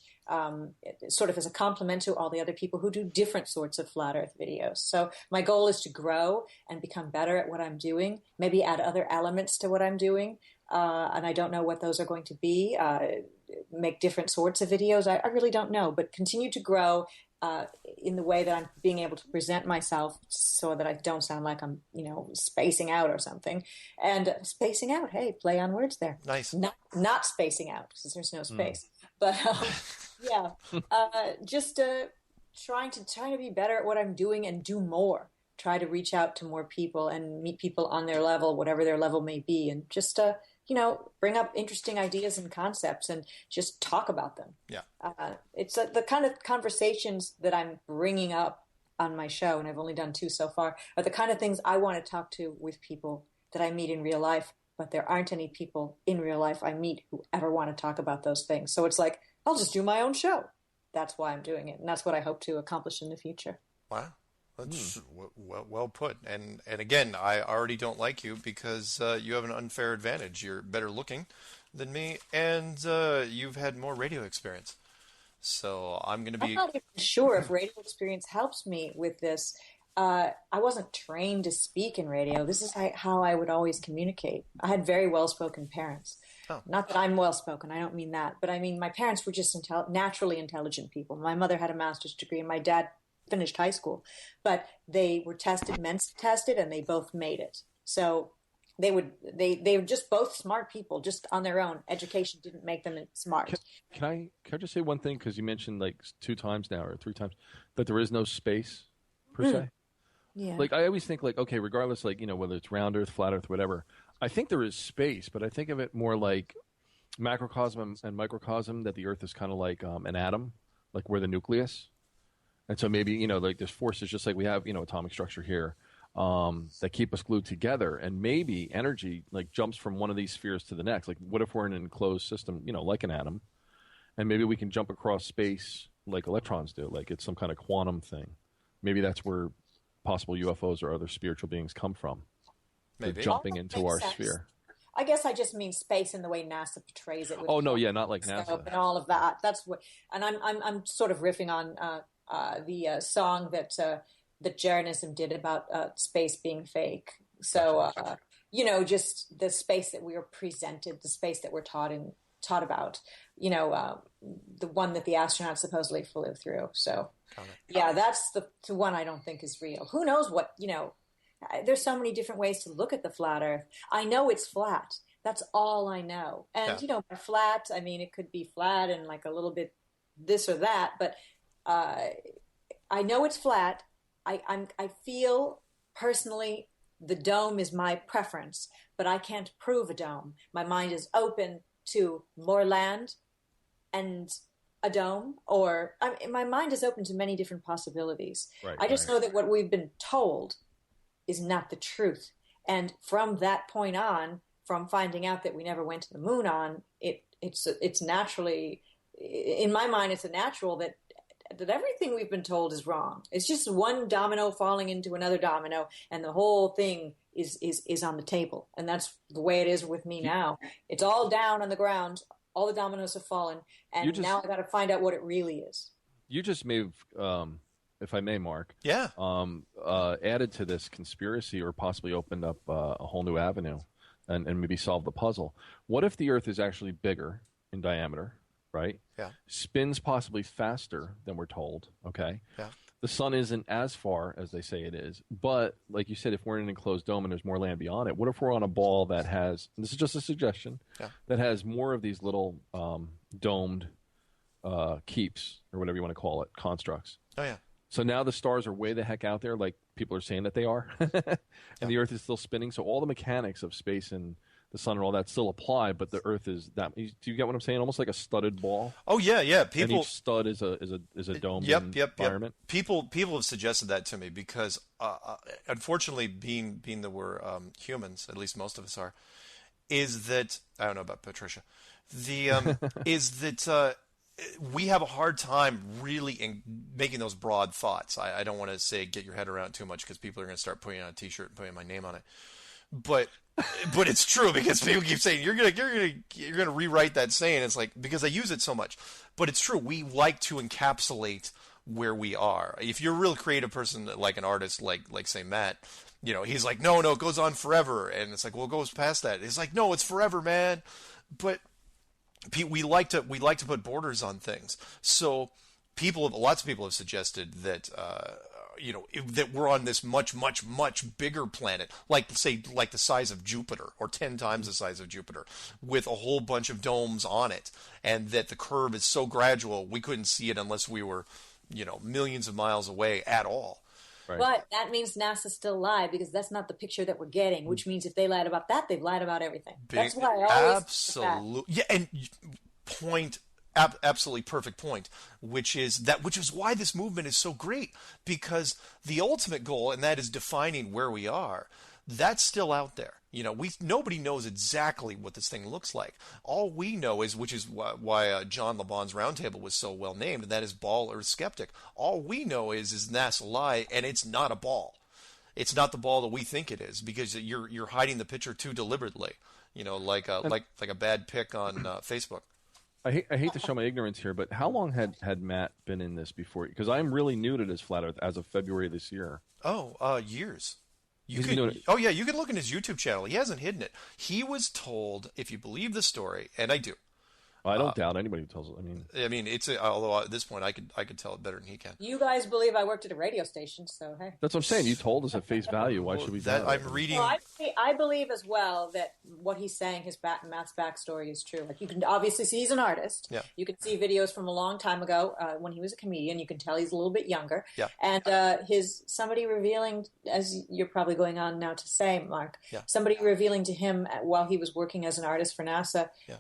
sort of as a compliment to all the other people who do different sorts of flat Earth videos. So my goal is to grow and become better at what I'm doing, maybe add other elements to what I'm doing. And I don't know what those are going to be, make different sorts of videos. I really don't know, but continue to grow in the way that I'm being able to present myself so that I don't sound like I'm, spacing out or something. And spacing out, hey, play on words there. Nice. Not spacing out because there's no space. But just trying to be better at what I'm doing and do more. try to reach out to more people and meet people on their level, whatever their level may be, and just bring up interesting ideas and concepts and just talk about them. Yeah. It's the kind of conversations that I'm bringing up on my show, and I've only done 2 so far, are the kind of things I want to talk to with people that I meet in real life, but there aren't any people in real life I meet who ever want to talk about those things. So it's like, I'll just do my own show. That's why I'm doing it, and that's what I hope to accomplish in the future. Wow. That's well put. And again, I already don't like you because you have an unfair advantage. You're better looking than me, and you've had more radio experience. So I'm going to be... I'm not even sure if radio experience helps me with this. I wasn't trained to speak in radio. This is how I would always communicate. I had very well-spoken parents. Oh. Not that I'm well-spoken. I don't mean that. But I mean, my parents were just naturally intelligent people. My mother had a master's degree, and my dad finished high school. But they were men's tested, and they both made it. So they were just both smart people, just on their own. Education didn't make them smart. Can I just say one thing? Because you mentioned like 2 times now or 3 times that there is no space per se. Yeah. Like I always think like, okay, regardless, like, whether it's round earth, flat earth, whatever, I think there is space, but I think of it more like macrocosm and microcosm, that the earth is kind of like an atom, like we're the nucleus. And so maybe, like there's forces just like we have, atomic structure here, that keep us glued together. And maybe energy like jumps from one of these spheres to the next. Like what if we're in an enclosed system, like an atom, and maybe we can jump across space like electrons do, like it's some kind of quantum thing. Maybe that's where possible UFOs or other spiritual beings come from. Maybe. Jumping into our sense. sphere. I guess I just mean space in the way NASA portrays it. With Oh no, yeah, not like NASA and all of that. That's what. And I'm sort of riffing on the song that Jeranism did about space being fake. So just the space that we are presented, the space that we're taught about. The one that the astronauts supposedly flew through. So yeah, that's the one I don't think is real. Who knows what There's so many different ways to look at the flat Earth. I know it's flat. That's all I know. And, by flat, I mean, it could be flat and like a little bit this or that, but I know it's flat. I feel personally the dome is my preference, but I can't prove a dome. My mind is open to more land and a dome, or my mind is open to many different possibilities. Right, I just know that what we've been told is not the truth. And from that point on, from finding out that we never went to the moon on, it's naturally, in my mind, it's a natural that everything we've been told is wrong. It's just one domino falling into another domino, and the whole thing is on the table. And that's the way it is with me now. It's all down on the ground. All the dominoes have fallen, and now I got to find out what it really is. You just may have, if I may, Mark, added to this conspiracy, or possibly opened up a whole new avenue, and maybe solved the puzzle. What if the Earth is actually bigger in diameter, right? Yeah. Spins possibly faster than we're told, okay? Yeah. The sun isn't as far as they say it is, but like you said, if we're in an enclosed dome and there's more land beyond it, what if we're on a ball that has, and this is just a suggestion, that has more of these little domed keeps, or whatever you want to call it, constructs? Oh, yeah. So now the stars are way the heck out there, like people are saying that they are, and the Earth is still spinning. So all the mechanics of space and the sun and all that still apply, but the Earth is that. Do you get what I'm saying? Almost like a studded ball. Oh yeah. People, and each stud is a dome environment. People have suggested that to me because, unfortunately, being that we're humans, at least most of us are, is that I don't know about Patricia. Is that we have a hard time really in making those broad thoughts. I don't want to say get your head around too much because people are going to start putting on a T-shirt and putting my name on it. But it's true because people keep saying you're gonna rewrite that saying. It's like because I use it so much. But it's true. We like to encapsulate where we are. If you're a real creative person, like an artist, like say Matt, he's like no, it goes on forever, and it's like well, it goes past that. It's like no, it's forever, man. But we like to put borders on things. So lots of people have suggested that that we're on this much bigger planet, like the size of Jupiter or 10 times the size of Jupiter, with a whole bunch of domes on it, and that the curve is so gradual we couldn't see it unless we were millions of miles away at all. Right. But that means NASA still lied because that's not the picture that we're getting, which means if they lied about that, they've lied about everything. That's why I always absolutely, yeah, and point absolutely perfect point, which is why this movement is so great, because the ultimate goal, and that is defining where we are, that's still out there. Nobody knows exactly what this thing looks like. All we know is, which is why John LeBon's roundtable was so well named, and that is ball or skeptic. All we know is NASA lie, and it's not a ball. It's not the ball that we think it is, because you're hiding the picture too deliberately. Like a bad pic on Facebook. I hate to show my ignorance here, but how long had Matt been in this before? Because I'm really new to this flat Earth as of February this year. Years. You He's been doing it. you can look in his YouTube channel. He hasn't hidden it. He was told, if you believe the story, and I do. I don't doubt anybody who tells it. I mean, although at this point I could tell it better than he can. You guys believe I worked at a radio station, so hey. That's what I'm saying. You told us at face value. Why should we doubt it? I'm reading. Well, I believe as well that what he's saying, Matt's backstory is true. Like, you can obviously see he's an artist. Yeah. You can see videos from a long time ago when he was a comedian. You can tell he's a little bit younger. Yeah. And somebody revealing, as you're probably going on now to say, Mark, Yeah. somebody revealing to him while he was working as an artist for NASA, Yeah.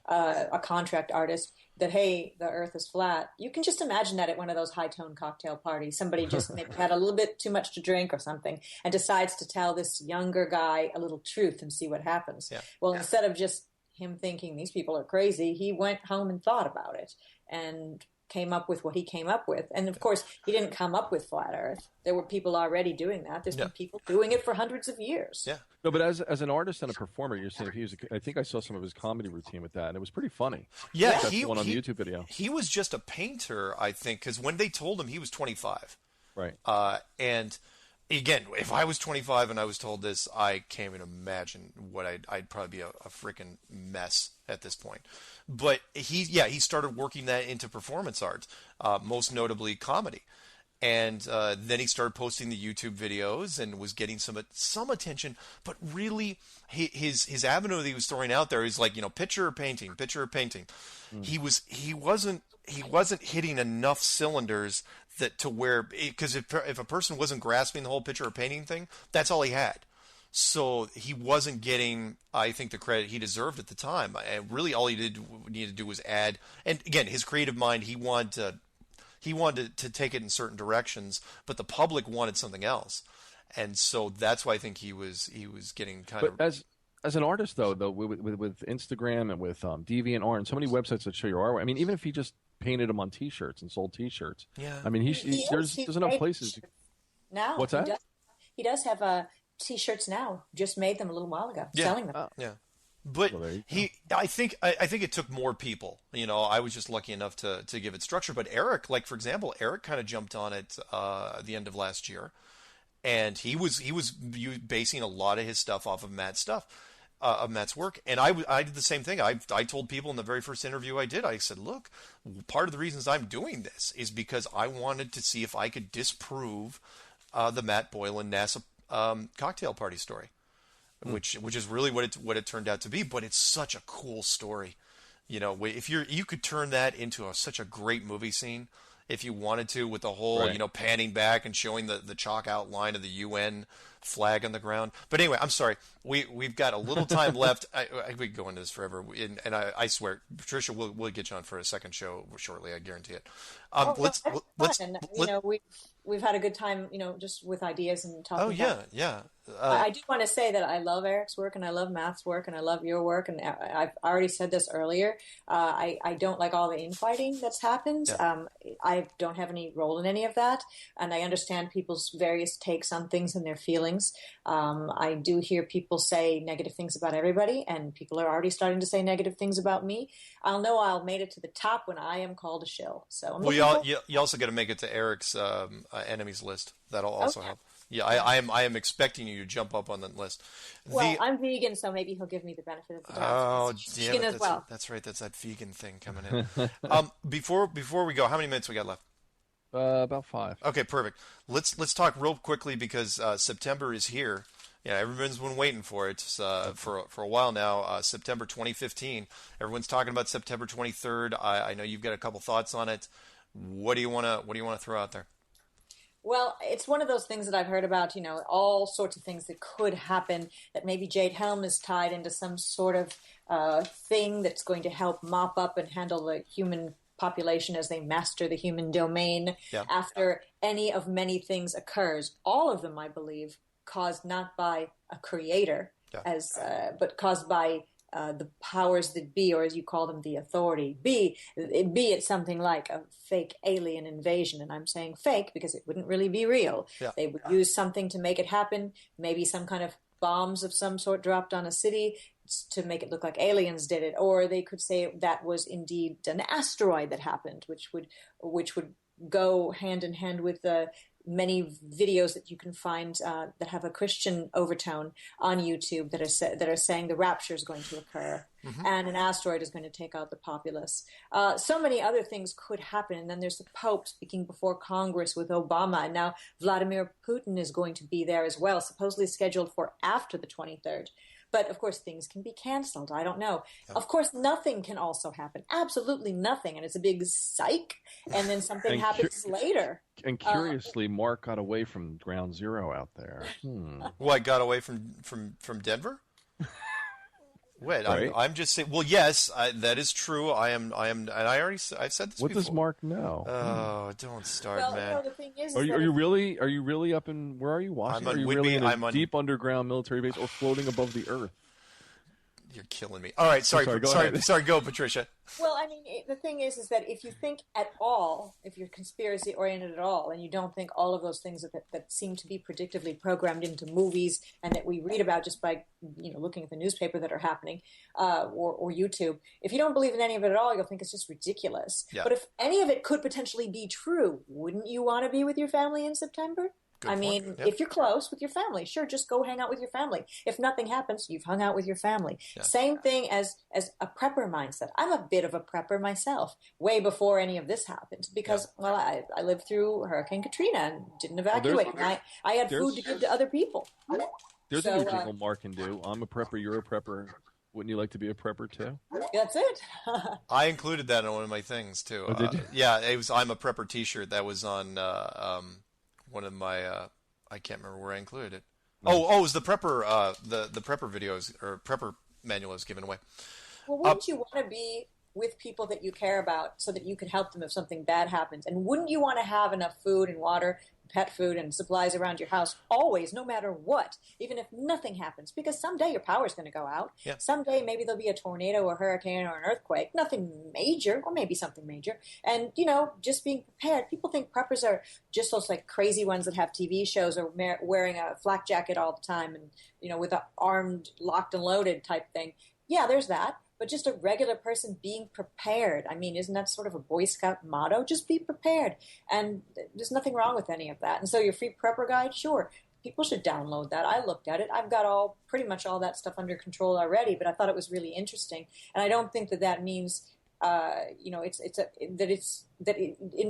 a contract artist, that, hey, the Earth is flat. You can just imagine that at one of those high-tone cocktail parties. Somebody just maybe had a little bit too much to drink or something and decides to tell this younger guy a little truth and see what happens. Yeah. Well, instead of just him thinking these people are crazy, he went home and thought about it and came up with what he came up with. And, of course, he didn't come up with flat Earth. There were people already doing that. There's been people doing it for hundreds of years. Yeah. No, but as an artist and a performer, you're saying I think I saw some of his comedy routine with that, and it was pretty funny. Yeah, That's the one on the YouTube video. He was just a painter, I think, because when they told him he was 25. Right. And again, if I was 25 and I was told this, I can't even imagine what I'd probably be a freaking mess at this point. But he started working that into performance art, most notably comedy. And then he started posting the YouTube videos and was getting some attention. But really, his avenue that he was throwing out there is like, picture or painting, picture or painting. He wasn't hitting enough cylinders to where, because if a person wasn't grasping the whole picture or painting thing, that's all he had. So he wasn't getting, I think, the credit he deserved at the time. And really, all he needed to do was add. And again, his creative mind, he wanted to take it in certain directions, but the public wanted something else, and so that's why I think he was getting kind of. But as an artist, though, with Instagram and with DeviantArt and so many websites that show your artwork, I mean, even if he just painted them on T-shirts and sold T-shirts, yeah. I mean, there's enough places. Now, what's that? He does have T-shirts now. Just made them a little while ago, selling them. Yeah. But I think it took more people. I was just lucky enough to give it structure. But Eric, like for example, kind of jumped on it at the end of last year, and he was basing a lot of his stuff off of Matt's stuff, of Matt's work. And I did the same thing. I told people in the very first interview I did, I said, look, part of the reasons I'm doing this is because I wanted to see if I could disprove the Matt Boylan NASA cocktail party story. Which is really what it turned out to be, but it's such a cool story. If you could turn that into such a great movie scene if you wanted to, with the whole panning back and showing the chalk outline of the UN flag on the ground. But anyway, I'm sorry, we've got a little time left. We could go into this forever, and I swear, Patricia, we'll get you on for a second show shortly. I guarantee it. We've had a good time, just with ideas and talking. Oh yeah, yeah. I do want to say that I love Eric's work and I love Matt's work and I love your work. And I've already said this earlier. I don't like all the infighting that's happened. Yeah. I don't have any role in any of that. And I understand people's various takes on things and their feelings. I do hear people say negative things about everybody, and people are already starting to say negative things about me. I'll know I'll made it to the top when I am called a shill. So you also got to make it to Eric's enemies list. That'll also help. Yeah, I am expecting you to jump up on that list. Well, I'm vegan, so maybe he'll give me the benefit of the doubt. Oh, damn vegan as well. That's right. That's that vegan thing coming in. Before we go, how many minutes we got left? About 5. Okay, perfect. Let's talk real quickly because September is here. Yeah, everyone's been waiting for it for a while now. September 2015. Everyone's talking about September 23rd. I know you've got a couple thoughts on it. What do you want to throw out there? Well, it's one of those things that I've heard about, all sorts of things that could happen, that maybe Jade Helm is tied into some sort of thing that's going to help mop up and handle the human population as they master the human domain after any of many things occurs. All of them, I believe, caused not by a creator, but caused by the powers that be, or as you call them, the authority. Be it something like a fake alien invasion, and I'm saying fake because it wouldn't really be real. Yeah. They would use something to make it happen, maybe some kind of bombs of some sort dropped on a city to make it look like aliens did it, or they could say that was indeed an asteroid that happened, which would go hand in hand with the many videos that you can find that have a Christian overtone on YouTube that are saying the rapture is going to occur and an asteroid is going to take out the populace. So many other things could happen. And then there's the Pope speaking before Congress with Obama. And now Vladimir Putin is going to be there as well, supposedly scheduled for after the 23rd. But, of course, things can be canceled. I don't know. Of course, nothing can also happen. Absolutely nothing. And it's a big psych. And then something happens later. And curiously, Mark got away from Ground Zero out there. What, got away from Denver? Wait, right? I'm just saying. Well, yes, that is true. I am, and I've said this. What before. does Mark know? Oh, don't start, man. The thing is are you really up in? Where are you, Washington? Are you really in a deep underground military base or floating above the earth? You're killing me. All right, sorry, go, Patricia. Well, I mean, the thing is that if you think at all, if you're conspiracy oriented at all, and you don't think all of those things that seem to be predictively programmed into movies and that we read about just by looking at the newspaper that are happening or YouTube, if you don't believe in any of it at all, you'll think it's just ridiculous. Yeah. But if any of it could potentially be true, wouldn't you want to be with your family in September? Good point. If you're close with your family, sure, just go hang out with your family. If nothing happens, you've hung out with your family. Yeah. Same thing as a prepper mindset. I'm a bit of a prepper myself, way before any of this happened, because, I lived through Hurricane Katrina and didn't evacuate. I had food to give to other people. There's a new jingle Mark can do. I'm a prepper, you're a prepper. Wouldn't you like to be a prepper too? That's it. I included that in one of my things too. Oh, did you? Yeah, it was I'm a prepper T-shirt that was on one of my I can't remember where I included it. Nice. Oh, it was the prepper the prepper videos or prepper manual I was given away. Well, wouldn't you want to be with people that you care about so that you could help them if something bad happens? And wouldn't you want to have enough food and water, pet food and supplies around your house always, no matter what, even if nothing happens? Because someday your power's going to go out. Yeah. Someday maybe there'll be a tornado, a hurricane, or an earthquake. Nothing major, or maybe something major. And, just being prepared. People think preppers are just those like crazy ones that have TV shows or wearing a flak jacket all the time and, with an armed, locked and loaded type thing. Yeah, there's that. But just a regular person being prepared. I mean, isn't that sort of a Boy Scout motto? Just be prepared. And there's nothing wrong with any of that. And so your free prepper guide, sure, people should download that. I looked at it. I've got pretty much all that stuff under control already, but I thought it was really interesting. And I don't think that means, it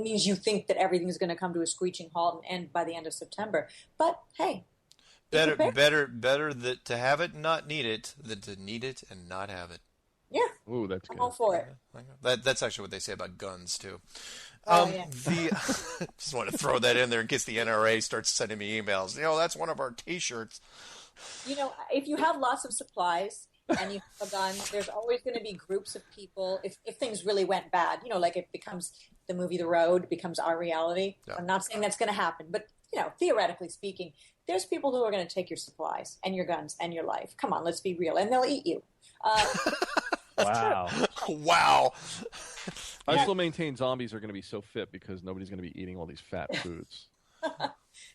means you think that everything's going to come to a screeching halt and end by the end of September. But hey. Better to have it and not need it than to need it and not have it. Yeah. Ooh, that's good. I'm all for it. That's actually what they say about guns too. Yeah. Just want to throw that in there in case the NRA starts sending me emails. That's one of our T-shirts. If you have lots of supplies and you have a gun, there's always going to be groups of people. If things really went bad, like it becomes the movie The Road becomes our reality. Yeah. I'm not saying that's going to happen, but theoretically speaking, there's people who are going to take your supplies and your guns and your life. Come on, let's be real, and they'll eat you. Wow. Wow. I still maintain zombies are going to be so fit because nobody's going to be eating all these fat foods.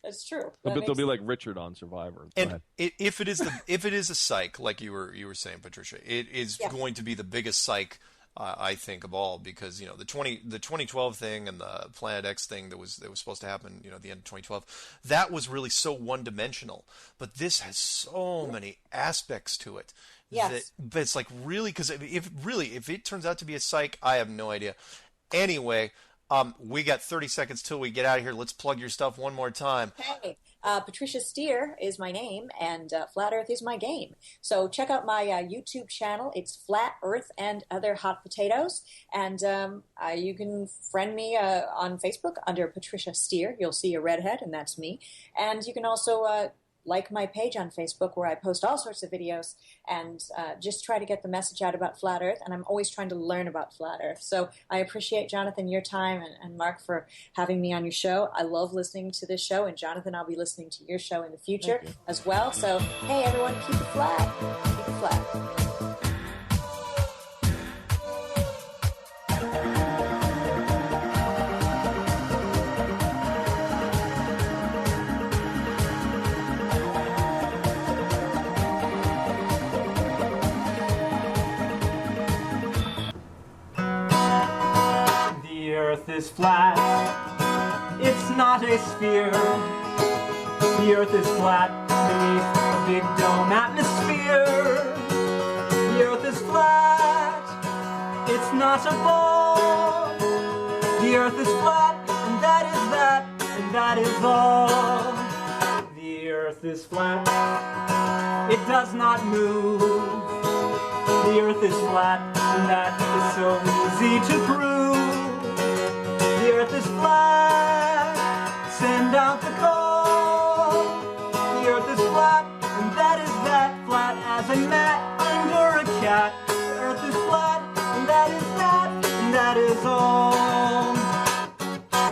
That's true. They'll be like Richard on Survivor. And if it is a psych, like you were saying, Patricia, it is going to be the biggest psych I think of all, because the 2012 thing and the Planet X thing that was supposed to happen at the end of 2012, that was really so one dimensional. But this has so many aspects to it. Yes. But it's like really, because if it turns out to be a psych, I have no idea. Anyway, we got 30 seconds till we get out of here. Let's plug your stuff one more time. Hey, Patricia Steere is my name, and Flat Earth is my game. So check out my YouTube channel. It's Flat Earth and Other Hot Potatoes. And you can friend me on Facebook under Patricia Steere. You'll see a redhead, and that's me. And you can also like my page on Facebook, where I post all sorts of videos and just try to get the message out about Flat Earth. And I'm always trying to learn about Flat Earth. So I appreciate, Jonathan, your time, and Mark for having me on your show. I love listening to this show. And Jonathan, I'll be listening to your show in the future as well. So, hey, everyone, keep it flat. Keep it flat. The earth is flat, it's not a sphere. The earth is flat beneath a big dome atmosphere. The earth is flat, it's not a ball. The earth is flat, and that is that, and that is all. The earth is flat, it does not move. The earth is flat, and that is so easy to prove. The earth is flat.